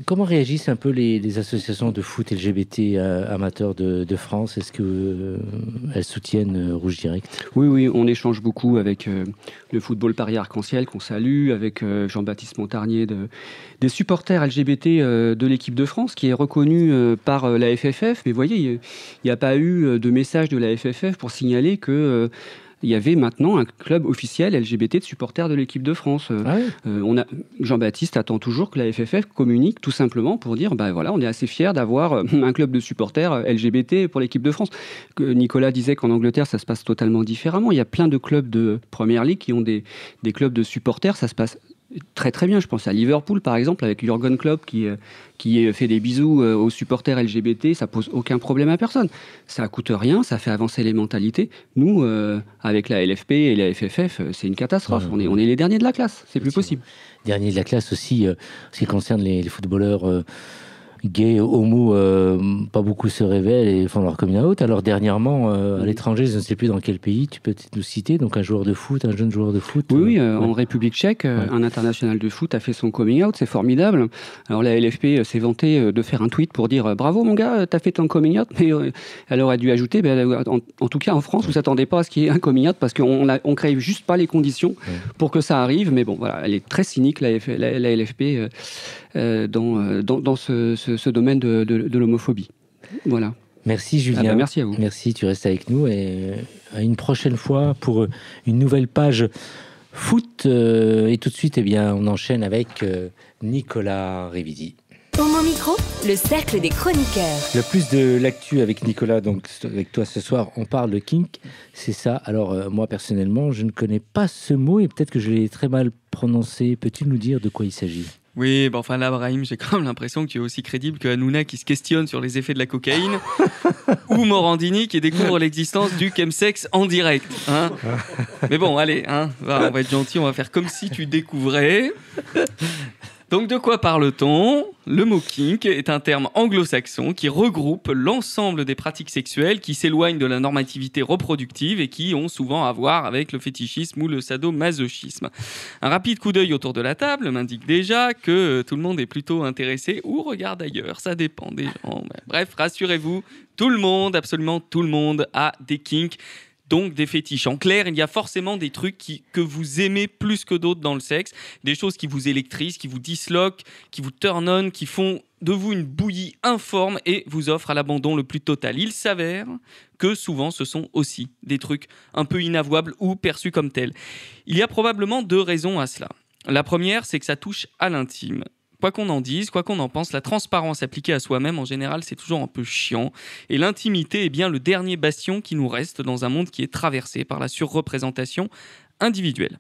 Comment réagissent un peu les associations de foot LGBT amateurs de France ? Est-ce qu'elles soutiennent Rouge Direct ? Oui, on échange beaucoup avec le football Paris Arc-en-Ciel qu'on salue, avec Jean-Baptiste Montarnier des supporters LGBT de l'équipe de France, qui est reconnu par la FFF. Mais vous voyez, il n'y a pas eu de message de la FFF pour signaler que il y avait maintenant un club officiel LGBT de supporters de l'équipe de France. Jean-Baptiste attend toujours que la FFF communique tout simplement pour dire on est assez fiers d'avoir un club de supporters LGBT pour l'équipe de France. Nicolas disait qu'en Angleterre, ça se passe totalement différemment. Il y a plein de clubs de Premier League qui ont des clubs de supporters. Ça se passe très très bien. Je pense à Liverpool par exemple, avec Jürgen Klopp qui fait des bisous aux supporters LGBT. Ça pose aucun problème à personne. Ça coûte rien, ça fait avancer les mentalités. Nous, avec la LFP et la FFF, c'est une catastrophe. On est les derniers de la classe. C'est plus possible. Dernier de la classe aussi, ce qui concerne les footballeurs gays, homo, pas beaucoup se révèlent et font leur coming out. Alors dernièrement, à l'étranger, je ne sais plus dans quel pays, tu peux peut-être nous citer, donc un jeune joueur de foot. Oui, en République tchèque, un international de foot a fait son coming out, c'est formidable. Alors la LFP s'est vantée de faire un tweet pour dire bravo mon gars, t'as fait ton coming out, mais elle aurait dû ajouter, en tout cas en France, vous s'attendez pas à ce qu'il y ait un coming out parce qu'on crée juste pas les conditions pour que ça arrive, mais bon, voilà, elle est très cynique, la LFP, dans ce domaine de l'homophobie. Voilà. Merci Julien. Merci à vous. Merci, tu restes avec nous et à une prochaine fois pour une nouvelle page foot. Et tout de suite, on enchaîne avec Nicolas Rividi. Homo Micro, le cercle des chroniqueurs. Le plus de l'actu avec Nicolas, donc avec toi ce soir, on parle de kink, c'est ça. Alors moi personnellement, je ne connais pas ce mot et peut-être que je l'ai très mal prononcé. Peux-tu nous dire de quoi il s'agit ? Oui, là, Brahim, j'ai quand même l'impression que tu es aussi crédible que Hanouna qui se questionne sur les effets de la cocaïne ou Morandini qui découvre l'existence du chemsex en direct. Mais bon, allez, on va être gentil, on va faire comme si tu découvrais. Donc de quoi parle-t-on ? Le mot kink est un terme anglo-saxon qui regroupe l'ensemble des pratiques sexuelles qui s'éloignent de la normativité reproductive et qui ont souvent à voir avec le fétichisme ou le sadomasochisme. Un rapide coup d'œil autour de la table m'indique déjà que tout le monde est plutôt intéressé ou regarde ailleurs, ça dépend des gens. Bref, rassurez-vous, tout le monde, absolument tout le monde a des kinks. Donc des fétiches. En clair, il y a forcément des trucs que vous aimez plus que d'autres dans le sexe, des choses qui vous électrisent, qui vous disloquent, qui vous turn on, qui font de vous une bouillie informe et vous offrent à l'abandon le plus total. Il s'avère que souvent ce sont aussi des trucs un peu inavouables ou perçus comme tels. Il y a probablement 2 raisons à cela. La première, c'est que ça touche à l'intime. Quoi qu'on en dise, quoi qu'on en pense, la transparence appliquée à soi-même, en général, c'est toujours un peu chiant. Et l'intimité est bien le dernier bastion qui nous reste dans un monde qui est traversé par la surreprésentation individuelle.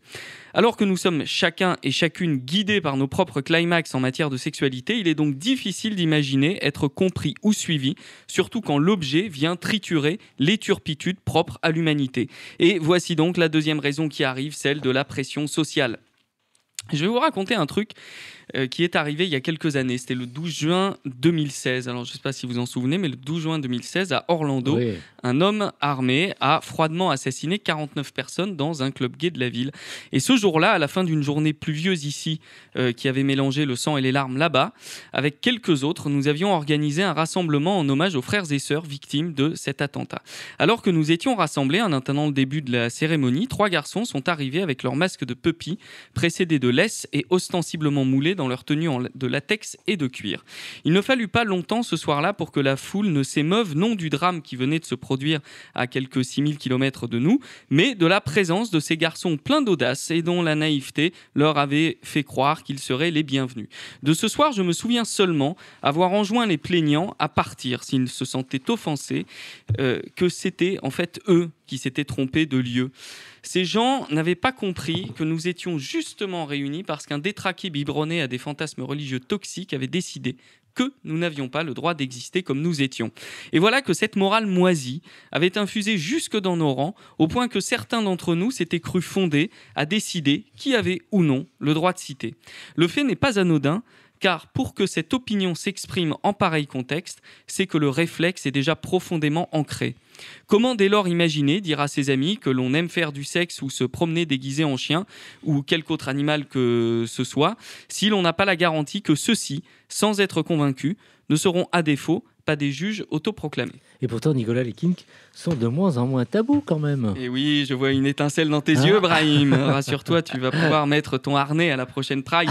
Alors que nous sommes chacun et chacune guidés par nos propres climax en matière de sexualité, il est donc difficile d'imaginer être compris ou suivi, surtout quand l'objet vient triturer les turpitudes propres à l'humanité. Et voici donc la deuxième raison qui arrive, celle de la pression sociale. Je vais vous raconter un truc qui est arrivé il y a quelques années. C'était le 12 juin 2016. Alors, je ne sais pas si vous en souvenez, mais le 12 juin 2016, à Orlando, oui, un homme armé a froidement assassiné 49 personnes dans un club gay de la ville. Et ce jour-là, à la fin d'une journée pluvieuse ici, qui avait mélangé le sang et les larmes là-bas, avec quelques autres, nous avions organisé un rassemblement en hommage aux frères et sœurs victimes de cet attentat. Alors que nous étions rassemblés, en attendant le début de la cérémonie, 3 garçons sont arrivés avec leur masque de puppy, précédés de laisse et ostensiblement moulés dans leur tenue de latex et de cuir. Il ne fallut pas longtemps ce soir-là pour que la foule ne s'émeuve non du drame qui venait de se produire à quelques 6000 km de nous, mais de la présence de ces garçons pleins d'audace et dont la naïveté leur avait fait croire qu'ils seraient les bienvenus. De ce soir, je me souviens seulement avoir enjoint les plaignants à partir s'ils se sentaient offensés, que c'était en fait eux qui s'étaient trompés de lieu. Ces gens n'avaient pas compris que nous étions justement réunis parce qu'un détraqué biberonné à des fantasmes religieux toxiques avait décidé que nous n'avions pas le droit d'exister comme nous étions. Et voilà que cette morale moisie avait infusé jusque dans nos rangs, au point que certains d'entre nous s'étaient crus fondés à décider qui avait ou non le droit de citer. Le fait n'est pas anodin, car pour que cette opinion s'exprime en pareil contexte, c'est que le réflexe est déjà profondément ancré. Comment dès lors imaginer dire à ses amis que l'on aime faire du sexe ou se promener déguisé en chien ou quelque autre animal que ce soit, si l'on n'a pas la garantie que ceux-ci, sans être convaincus, ne seront à défaut pas des juges autoproclamés. Et pourtant, Nicolas, les kinks sont de moins en moins tabous quand même. Et oui, je vois une étincelle dans tes yeux, Brahim. Rassure-toi, tu vas pouvoir mettre ton harnais à la prochaine Pride.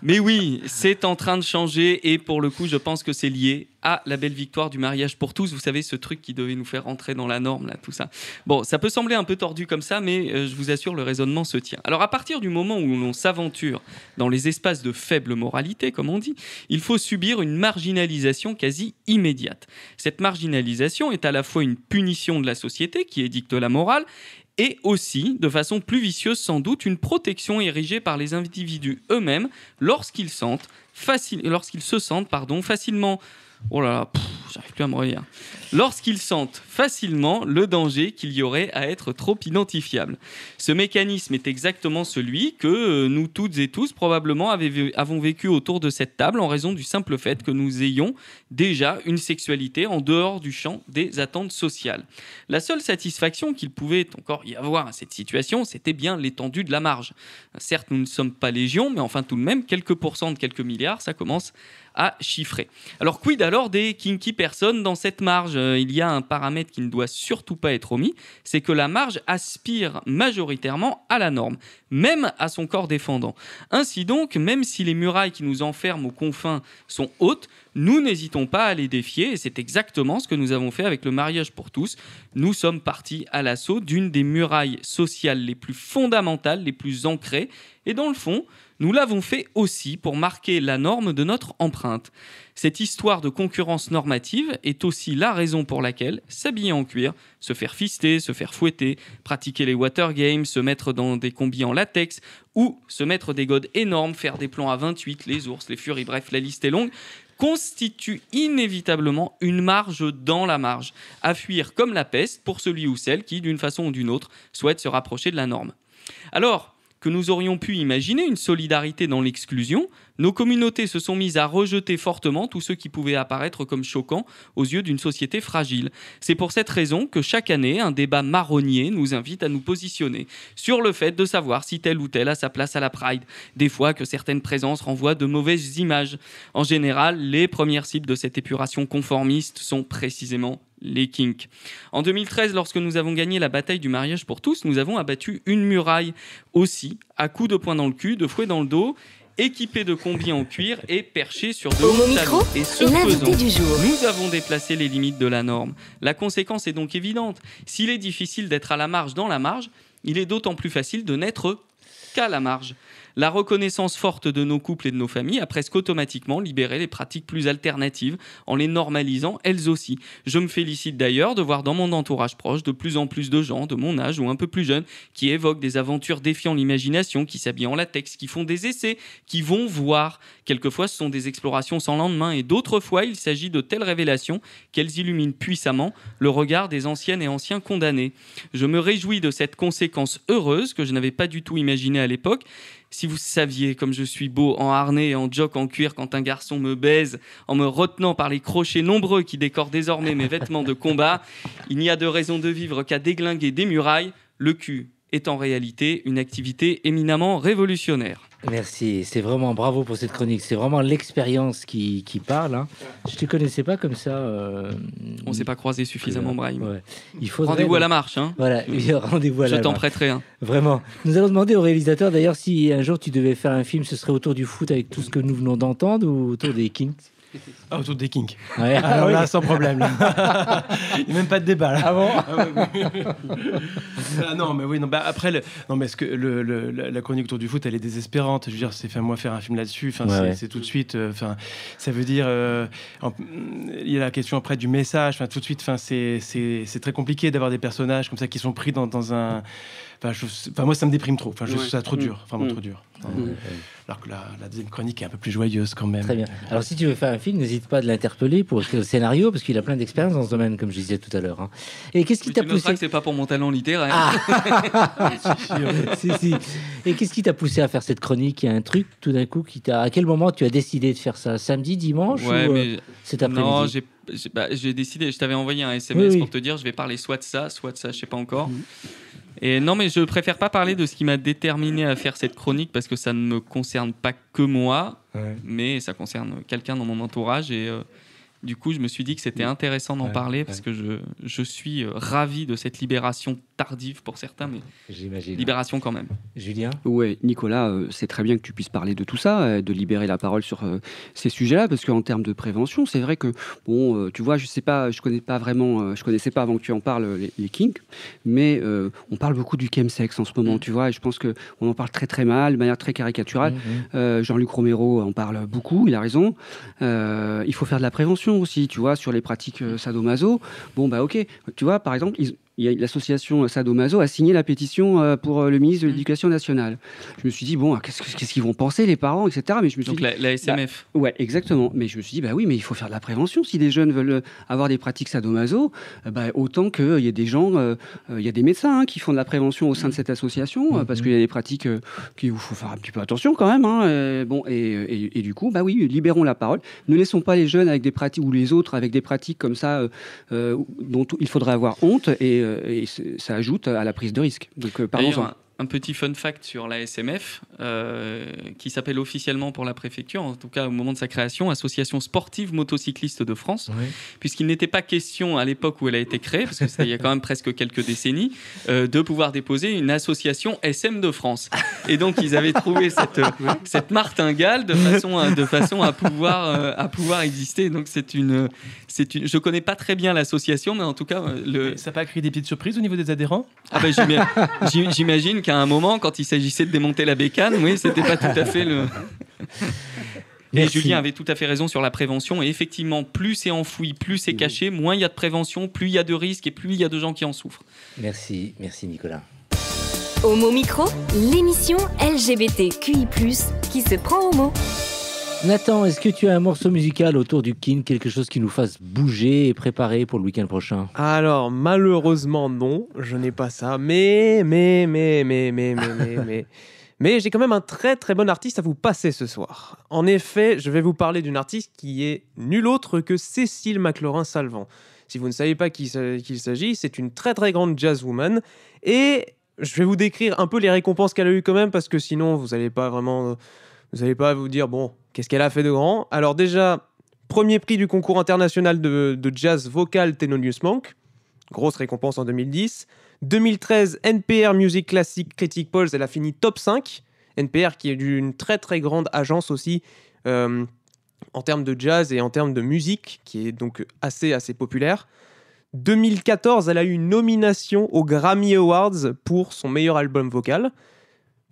Mais oui, c'est en train de changer et pour le coup, je pense que c'est lié à la belle victoire du mariage pour tous. Vous savez, ce truc qui devait nous faire rentrer dans la norme, là, tout ça. Bon, ça peut sembler un peu tordu comme ça, mais je vous assure, le raisonnement se tient. Alors, à partir du moment où l'on s'aventure dans les espaces de faible moralité, comme on dit, il faut subir une marginalisation quasi immédiate. Cette marginalisation est à la fois une punition de la société qui édicte la morale et aussi, de façon plus vicieuse sans doute, une protection érigée par les individus eux-mêmes lorsqu'ils se sentent facilement... Oh là là, j'arrive plus à me relire. Lorsqu'ils sentent facilement le danger qu'il y aurait à être trop identifiable. Ce mécanisme est exactement celui que nous toutes et tous probablement avons vécu autour de cette table en raison du simple fait que nous ayons déjà une sexualité en dehors du champ des attentes sociales. La seule satisfaction qu'il pouvait encore y avoir à cette situation, c'était bien l'étendue de la marge. Certes, nous ne sommes pas légion, mais enfin tout de même, quelques pourcents de quelques milliards, ça commence à chiffrer. Alors, quid alors des kinky personnes dans cette marge ? Il y a un paramètre qui ne doit surtout pas être omis, c'est que la marge aspire majoritairement à la norme, même à son corps défendant. Ainsi donc, même si les murailles qui nous enferment aux confins sont hautes, nous n'hésitons pas à les défier, et c'est exactement ce que nous avons fait avec le mariage pour tous. Nous sommes partis à l'assaut d'une des murailles sociales les plus fondamentales, les plus ancrées, et dans le fond, nous l'avons fait aussi pour marquer la norme de notre empreinte. Cette histoire de concurrence normative est aussi la raison pour laquelle s'habiller en cuir, se faire fister, se faire fouetter, pratiquer les water games, se mettre dans des combis en latex ou se mettre des godes énormes, faire des plans à 28, les ours, les furies, bref, la liste est longue, constitue inévitablement une marge dans la marge, à fuir comme la peste pour celui ou celle qui, d'une façon ou d'une autre, souhaite se rapprocher de la norme. Alors que nous aurions pu imaginer une solidarité dans l'exclusion, Nos communautés se sont mises à rejeter fortement tous ceux qui pouvaient apparaître comme choquants aux yeux d'une société fragile. C'est pour cette raison que chaque année, un débat marronnier nous invite à nous positionner sur le fait de savoir si tel ou tel a sa place à la Pride. Des fois que certaines présences renvoient de mauvaises images. En général, les premières cibles de cette épuration conformiste sont précisément les kinks. En 2013, lorsque nous avons gagné la bataille du mariage pour tous, nous avons abattu une muraille aussi, à coups de poing dans le cul, de fouet dans le dos, équipé de combis en cuir et perché sur de hauts talons. Et ce faisant, nous avons déplacé les limites de la norme. La conséquence est donc évidente. S'il est difficile d'être à la marge dans la marge, il est d'autant plus facile de n'être qu'à la marge. La reconnaissance forte de nos couples et de nos familles a presque automatiquement libéré les pratiques plus alternatives en les normalisant elles aussi. Je me félicite d'ailleurs de voir dans mon entourage proche de plus en plus de gens de mon âge ou un peu plus jeunes qui évoquent des aventures défiant l'imagination, qui s'habillent en latex, qui font des essais, qui vont voir. Quelquefois, ce sont des explorations sans lendemain et d'autres fois, il s'agit de telles révélations qu'elles illuminent puissamment le regard des anciennes et anciens condamnés. Je me réjouis de cette conséquence heureuse que je n'avais pas du tout imaginée à l'époque. Si vous saviez comme je suis beau en harnais et en jock en cuir quand un garçon me baise en me retenant par les crochets nombreux qui décorent désormais mes vêtements de combat, il n'y a de raison de vivre qu'à déglinguer des murailles. Le cul est en réalité une activité éminemment révolutionnaire. Merci, c'est vraiment bravo pour cette chronique. C'est vraiment l'expérience qui parle. Hein. Je ne te connaissais pas comme ça. On ne s'est pas croisé suffisamment, Brahim. Ouais. Rendez-vous à la marche. Hein. Voilà, rendez-vous à la marche. Je t'en prêterai un. Vraiment. Nous allons demander au réalisateur d'ailleurs si un jour tu devais faire un film, ce serait autour du foot avec tout ce que nous venons d'entendre ou autour des Kings. Ah, autour des kinks. Ouais. Alors là, sans problème. Là. Il n'y a même pas de débat. Là. Ah bon non, mais oui. Non, bah, après, non, mais est-ce que la chronique autour du foot, elle est désespérante. Je veux dire, moi faire un film là-dessus. C'est tout de suite. Ça veut dire. Il y a la question après du message. Tout de suite. C'est très compliqué d'avoir des personnages comme ça qui sont pris dans un. Moi, ça me déprime trop. Je trouve ça trop dur, vraiment trop dur. Alors que la deuxième chronique est un peu plus joyeuse quand même. Très bien. Alors, si tu veux faire un film, n'hésite pas à l'interpeller pour écrire le scénario, parce qu'il a plein d'expérience dans ce domaine, comme je disais tout à l'heure. Hein. Et qu'est-ce qui t'a poussé? C'est pas pour mon talent littéraire. Si. Et qu'est-ce qui t'a poussé à faire cette chronique? Il y a un truc, tout d'un coup, à quel moment tu as décidé de faire ça? Samedi, dimanche ou cet après-midi? Non, j'ai décidé. Je t'avais envoyé un SMS pour te dire, je vais parler soit de ça, je sais pas encore. Et non, mais je préfère pas parler de ce qui m'a déterminé à faire cette chronique parce que ça ne me concerne pas que moi, mais ça concerne quelqu'un dans mon entourage. Et du coup, je me suis dit que c'était intéressant d'en parler parce que je suis ravi de cette libération tardive pour certains, mais libération quand même. Julien? Ouais, Nicolas, c'est très bien que tu puisses parler de tout ça, de libérer la parole sur ces sujets-là, parce qu'en termes de prévention, c'est vrai que, bon, tu vois, je connaissais pas avant que tu en parles les kinks, mais on parle beaucoup du chemsex en ce moment, tu vois, et je pense qu'on en parle très très mal, de manière très caricaturale. Jean-Luc Romero en parle beaucoup, il a raison. Il faut faire de la prévention aussi, tu vois, sur les pratiques sadomaso. Bon, bah ok, tu vois, par exemple, l'association Sadomaso a signé la pétition pour le ministre de l'Éducation nationale. Je me suis dit, bon, qu'est-ce qu'ils vont penser, les parents, etc. Mais je me suis dit, la SMF. Ouais, exactement. Mais je me suis dit, bah oui, mais il faut faire de la prévention. Si des jeunes veulent avoir des pratiques sadomaso, autant qu'il y ait des gens, il y a des médecins qui font de la prévention au sein de cette association, parce qu'il y a des pratiques qu'il faut faire un petit peu attention quand même. Et du coup, bah oui, libérons la parole. Ne laissons pas les jeunes avec des pratiques, ou les autres avec des pratiques comme ça, dont il faudrait avoir honte. Et ça ajoute à la prise de risque. Donc, parlons-en. Un petit fun fact sur la SMF, qui s'appelle officiellement pour la préfecture, en tout cas au moment de sa création, Association sportive motocycliste de France, puisqu'il n'était pas question à l'époque où elle a été créée, parce que c'était il y a quand même presque quelques décennies, de pouvoir déposer une association SM de France. Et donc ils avaient trouvé cette martingale de façon à pouvoir exister. Donc je connais pas très bien l'association, mais en tout cas ça n'a pas créé des petites surprises au niveau des adhérents? J'imagine qu'à un moment, quand il s'agissait de démonter la bécane, oui, c'était pas tout à fait le. Mais Julien avait tout à fait raison sur la prévention. Et effectivement, plus c'est enfoui, plus c'est caché, moins il y a de prévention, plus il y a de risques et plus il y a de gens qui en souffrent. Merci Nicolas. Homo Micro, l'émission LGBTQI+, qui se prend au mot. Nathan, est-ce que tu as un morceau musical autour du kin, quelque chose qui nous fasse bouger et préparer pour le week-end prochain? Alors, malheureusement, non, je n'ai pas ça. Mais Mais j'ai quand même un très très bon artiste à vous passer ce soir. En effet, je vais vous parler d'une artiste qui est nulle autre que Cécile McLaurin-Salvant. Si vous ne savez pas qu'il s'agit, c'est une très très grande jazzwoman. Et je vais vous décrire un peu les récompenses qu'elle a eues quand même, parce que sinon vous n'allez pas vous dire, bon, qu'est-ce qu'elle a fait de grand. Alors déjà, premier prix du concours international de jazz vocal Thelonious Monk. Grosse récompense en 2010. 2013, NPR Music Classic Critic Polls, elle a fini top 5. NPR qui est d'une très très grande agence aussi en termes de jazz et en termes de musique, qui est donc assez populaire. 2014, elle a eu une nomination aux Grammy Awards pour son meilleur album vocal.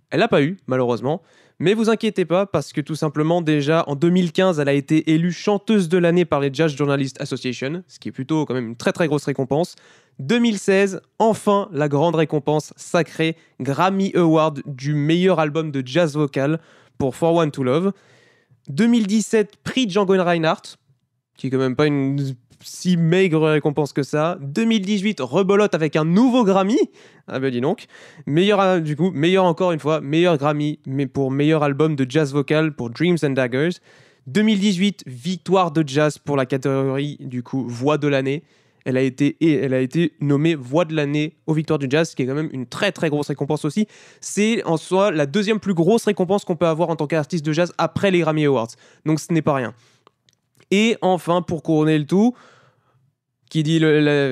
Elle l'a pas eu, malheureusement. Mais vous inquiétez pas, parce que tout simplement, déjà, en 2015, elle a été élue chanteuse de l'année par les Jazz Journalists Association, ce qui est plutôt quand même une très très grosse récompense. 2016, enfin, la grande récompense sacrée, Grammy Award du meilleur album de jazz vocal pour For One to Love. 2017, prix Django Reinhardt, qui est quand même pas une si maigre récompense que ça. 2018, rebolote avec un nouveau Grammy. Ah ben dis donc. Meilleur encore une fois, meilleur Grammy, mais pour meilleur album de jazz vocal pour Dreams and Daggers. 2018, victoire de jazz pour la catégorie du coup voix de l'année. Elle a été nommée voix de l'année aux victoires du jazz, ce qui est quand même une très très grosse récompense aussi. C'est en soi la deuxième plus grosse récompense qu'on peut avoir en tant qu'artiste de jazz après les Grammy Awards. Donc ce n'est pas rien. Et enfin, pour couronner le tout, qui dit,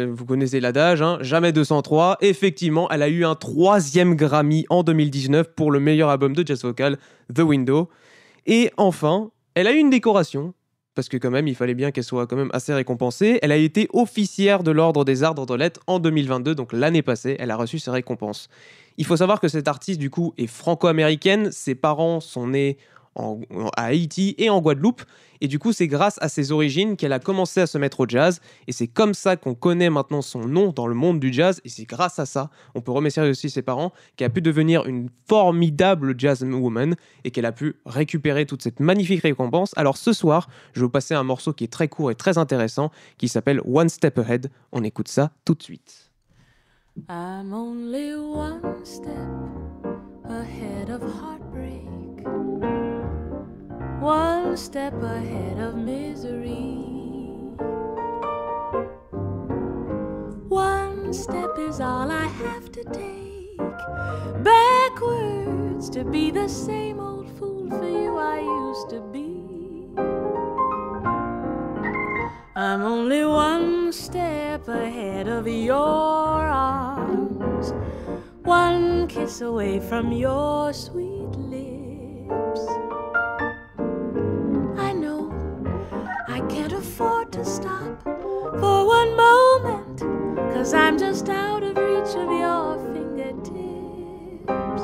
vous connaissez l'adage, hein, jamais 203. Effectivement, elle a eu un 3e Grammy en 2019 pour le meilleur album de jazz vocal, The Window. Et enfin, elle a eu une décoration, parce que quand même, il fallait bien qu'elle soit quand même assez récompensée. Elle a été officière de l'Ordre des Arts d'Andelette en 2022, donc l'année passée, elle a reçu ses récompenses. Il faut savoir que cette artiste, du coup, est franco-américaine. Ses parents sont nés à Haïti et en Guadeloupe. Et du coup, c'est grâce à ses origines qu'elle a commencé à se mettre au jazz. Et c'est comme ça qu'on connaît maintenant son nom dans le monde du jazz. Et c'est grâce à ça, on peut remercier aussi ses parents, qu'elle a pu devenir une formidable jazzwoman et qu'elle a pu récupérer toute cette magnifique récompense. Alors ce soir, je vais vous passer un morceau qui est très court et très intéressant, qui s'appelle One Step Ahead. On écoute ça tout de suite. I'm only one step ahead of heartbreak, one step ahead of misery. One step is all I have to take backwards to be the same old fool for you I used to be. I'm only one step ahead of your arms, one kiss away from your sweet lips. I know I can't afford to stop for one moment, 'cause I'm just out of reach of your fingertips.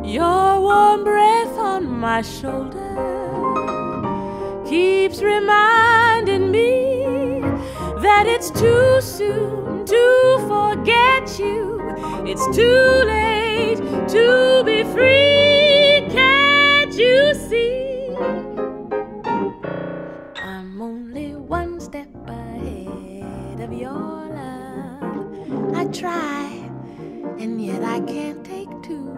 Your warm breath on my shoulder keeps reminding me that it's too soon to forget you. It's too late to be free. Can't you see? I'm only one step ahead of your love. I try, and yet I can't take two.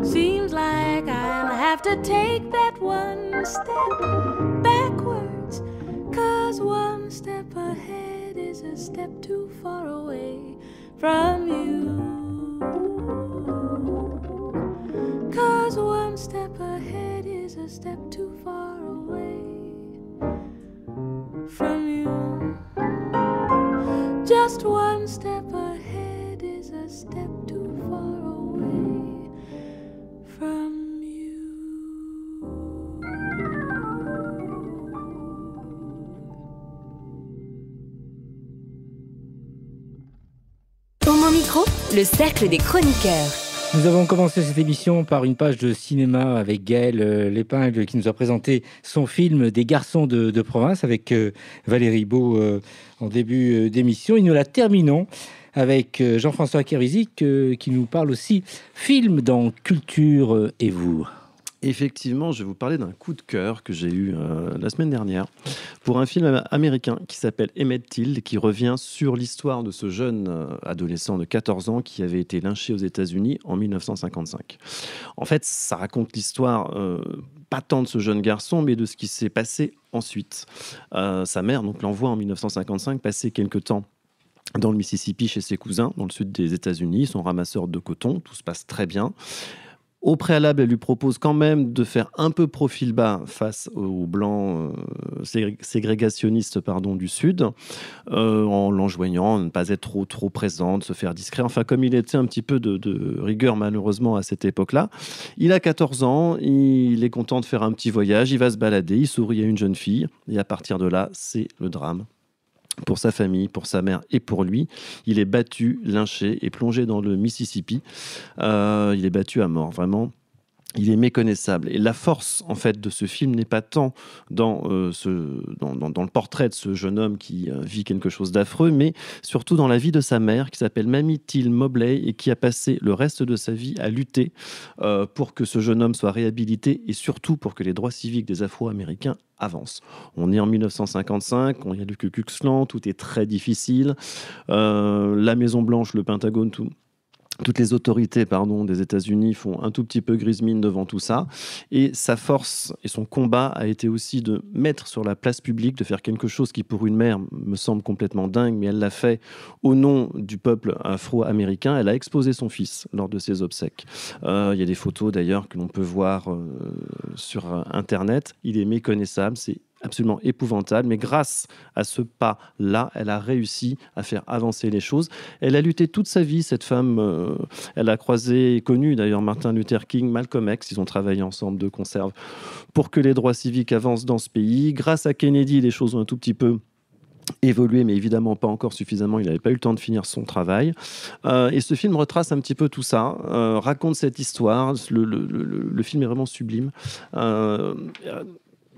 Seems like I'll have to take that one step backwards, 'cause one step ahead is a step too far away from you. 'Cause one step ahead is a step too far away from you. Just one step ahead is a step too far away from you. Au mon micro, le cercle des chroniqueurs. Nous avons commencé cette émission par une page de cinéma avec Gaël Lépingle qui nous a présenté son film Des garçons de province avec Valérie Beau en début d'émission. Et nous la terminons avec Jean-François Kérisy qui nous parle aussi film dans Culture et vous. Effectivement, je vais vous parler d'un coup de cœur que j'ai eu la semaine dernière pour un film américain qui s'appelle Emmett Till, qui revient sur l'histoire de ce jeune adolescent de 14 ans qui avait été lynché aux États-Unis en 1955. En fait, ça raconte l'histoire pas tant de ce jeune garçon, mais de ce qui s'est passé ensuite. Sa mère donc l'envoie en 1955 passer quelques temps dans le Mississippi chez ses cousins, dans le sud des États-Unis. Ils sont ramasseurs de coton, tout se passe très bien. Au préalable, elle lui propose quand même de faire un peu profil bas face aux blancs ségrégationnistes du Sud, en l'enjoignant de ne pas être trop présent, de se faire discret. Enfin, comme il était un petit peu de rigueur malheureusement à cette époque-là, il a 14 ans, il est content de faire un petit voyage, il va se balader, il sourit à une jeune fille, et à partir de là, c'est le drame. Pour sa famille, pour sa mère et pour lui. Il est battu, lynché et plongé dans le Mississippi. Il est battu à mort, vraiment. Il est méconnaissable. Et la force, en fait, de ce film n'est pas tant dans le portrait de ce jeune homme qui vit quelque chose d'affreux, mais surtout dans la vie de sa mère, qui s'appelle Mamie Till Mobley, et qui a passé le reste de sa vie à lutter pour que ce jeune homme soit réhabilité, et surtout pour que les droits civiques des Afro-Américains avancent. On est en 1955, il y a le Ku Klux Klan, tout est très difficile. La Maison-Blanche, le Pentagone, toutes les autorités des États-Unis font un tout petit peu grise mine devant tout ça. Et sa force et son combat a été aussi de mettre sur la place publique, de faire quelque chose qui, pour une mère, me semble complètement dingue, mais elle l'a fait au nom du peuple afro-américain. Elle a exposé son fils lors de ses obsèques. Il y a des photos d'ailleurs que l'on peut voir sur Internet. Il est méconnaissable, c'est absolument épouvantable, mais grâce à ce pas-là, elle a réussi à faire avancer les choses. Elle a lutté toute sa vie, cette femme. Elle a croisé et connu d'ailleurs Martin Luther King, Malcolm X. Ils ont travaillé ensemble de conserve pour que les droits civiques avancent dans ce pays. Grâce à Kennedy, les choses ont un tout petit peu évolué, mais évidemment pas encore suffisamment. Il n'avait pas eu le temps de finir son travail. Et ce film retrace un petit peu tout ça, raconte cette histoire. Le film est vraiment sublime.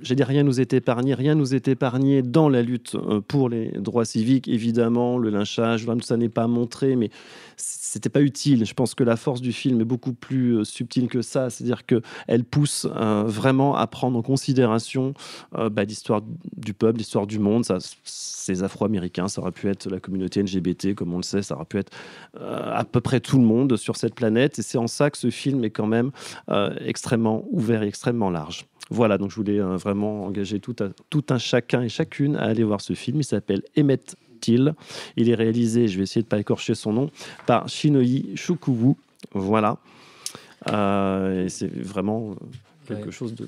J'ai dit, rien nous est épargné dans la lutte pour les droits civiques. Évidemment, le lynchage, tout ça n'est pas montré, mais c'était pas utile. Je pense que la force du film est beaucoup plus subtile que ça. C'est-à-dire qu'elle pousse vraiment à prendre en considération l'histoire du peuple, l'histoire du monde. Ces Afro-Américains, ça aurait pu être la communauté LGBT, comme on le sait, ça aurait pu être à peu près tout le monde sur cette planète. Et c'est en ça que ce film est quand même extrêmement ouvert et extrêmement large. Voilà, donc je voulais vraiment engager tout un chacun et chacune à aller voir ce film. Il s'appelle Emmett Till. Il est réalisé, je vais essayer de ne pas écorcher son nom, par Chinonyi Chukwu. Voilà. Et c'est vraiment quelque chose de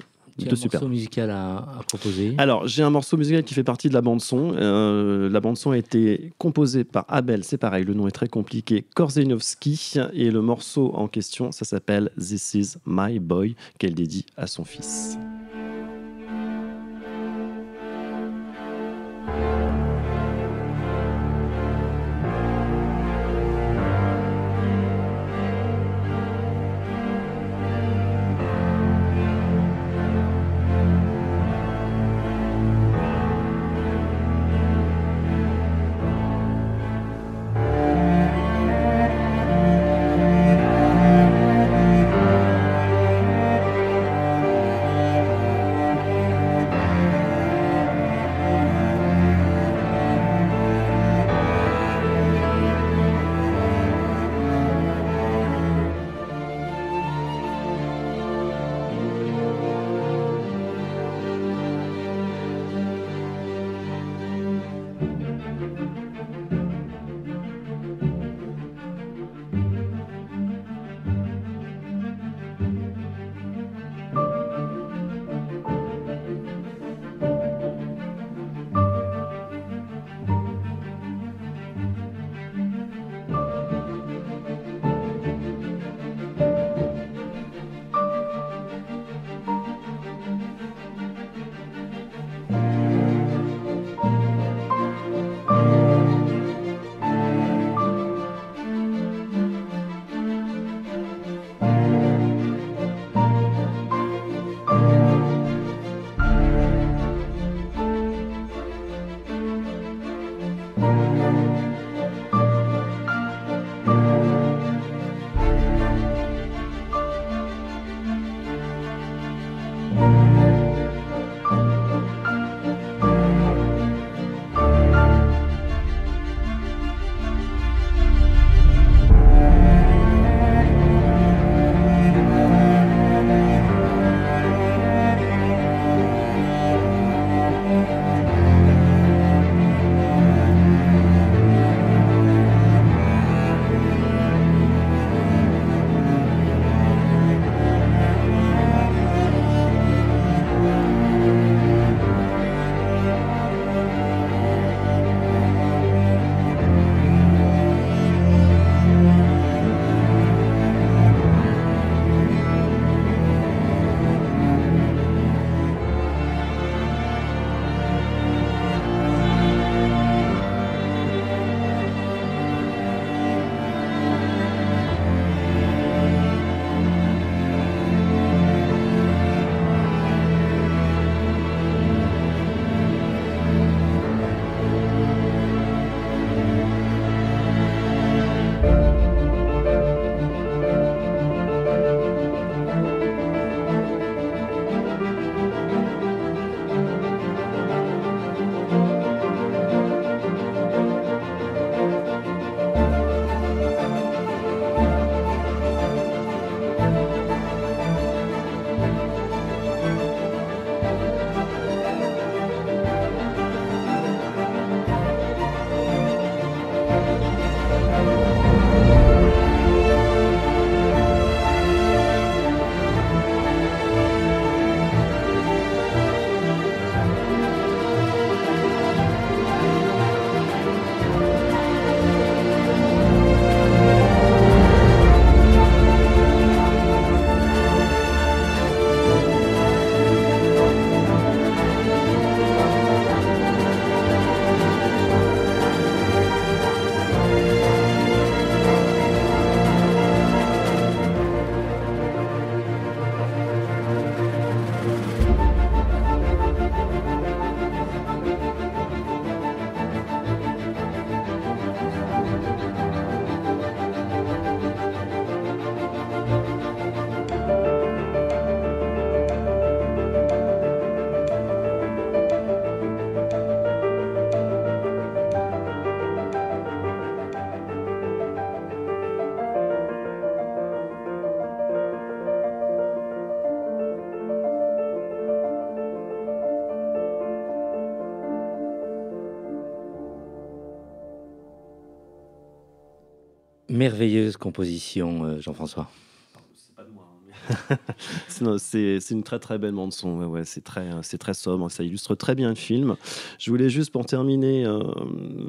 super. Un morceau musical à proposer? Alors, j'ai un morceau musical qui fait partie de la bande-son. La bande-son a été composée par Abel, c'est pareil, le nom est très compliqué, Korzeniowski. Et le morceau en question, ça s'appelle This Is My Boy, qu'elle dédie à son fils. Merveilleuse composition, Jean-François. C'est une très très belle bande son. Ouais, c'est très sobre. Ça illustre très bien le film. Je voulais juste pour terminer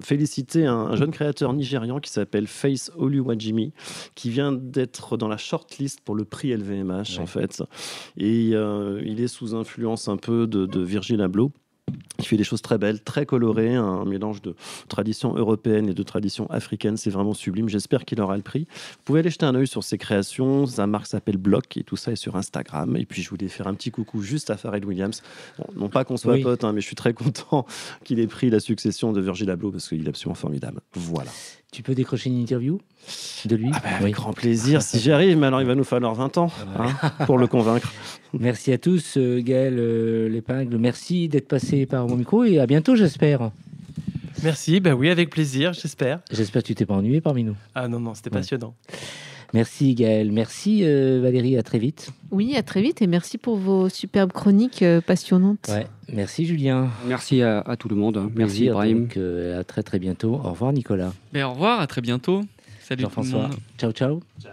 féliciter un jeune créateur nigérian qui s'appelle Face Oluwajimi, qui vient d'être dans la shortlist pour le prix LVMH en fait. Et il est sous influence un peu de Virgil Abloh. Il fait des choses très belles, très colorées, un mélange de tradition européenne et de tradition africaine. C'est vraiment sublime. J'espère qu'il aura le prix. Vous pouvez aller jeter un œil sur ses créations. Sa marque s'appelle Block et tout ça est sur Instagram. Et puis, je voulais faire un petit coucou juste à Pharrell Williams. Bon, non pas qu'on soit potes, mais je suis très content qu'il ait pris la succession de Virgil Abloh parce qu'il est absolument formidable. Voilà. Tu peux décrocher une interview de lui? Avec grand plaisir, si j'y arrive. Mais alors, il va nous falloir 20 ans pour le convaincre. Merci à tous. Gaël L'Épingle, merci d'être passé par mon micro et à bientôt, j'espère. Merci, oui, avec plaisir, j'espère. J'espère que tu t'es pas ennuyé parmi nous. Ah non, c'était passionnant. Merci Gaël, merci Valérie, à très vite. Oui, à très vite et merci pour vos superbes chroniques passionnantes. Ouais. Merci Julien. Merci à tout le monde. Merci Ibrahim. Donc, à très très bientôt. Au revoir Nicolas. Au revoir, à très bientôt. Salut Jean-François. tout le monde. Ciao. Ciao. À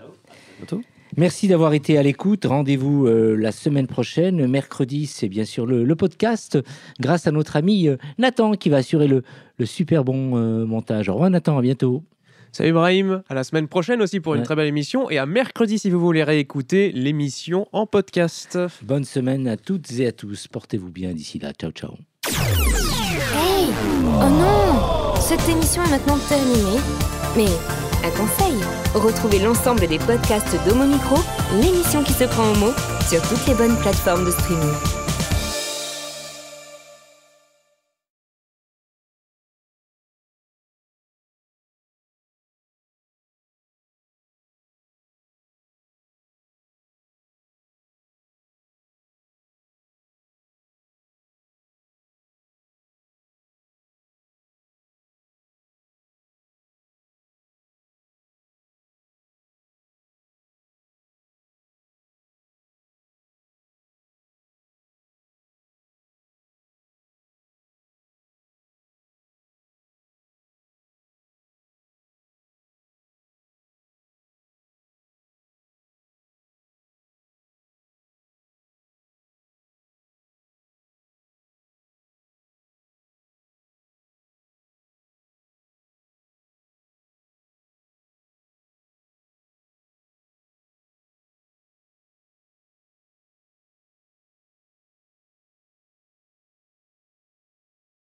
bientôt. Merci d'avoir été à l'écoute. Rendez-vous la semaine prochaine. Mercredi, c'est bien sûr le podcast grâce à notre ami Nathan qui va assurer le super bon montage. Au revoir Nathan, à bientôt. Salut Ibrahim, à la semaine prochaine aussi pour une très belle émission et à mercredi si vous voulez réécouter l'émission en podcast. Bonne semaine à toutes et à tous. Portez-vous bien d'ici là. Ciao. Hey! Oh non! Cette émission est maintenant terminée. Mais un conseil, retrouvez l'ensemble des podcasts d'Homo Micro, l'émission qui se prend au mot, sur toutes les bonnes plateformes de streaming.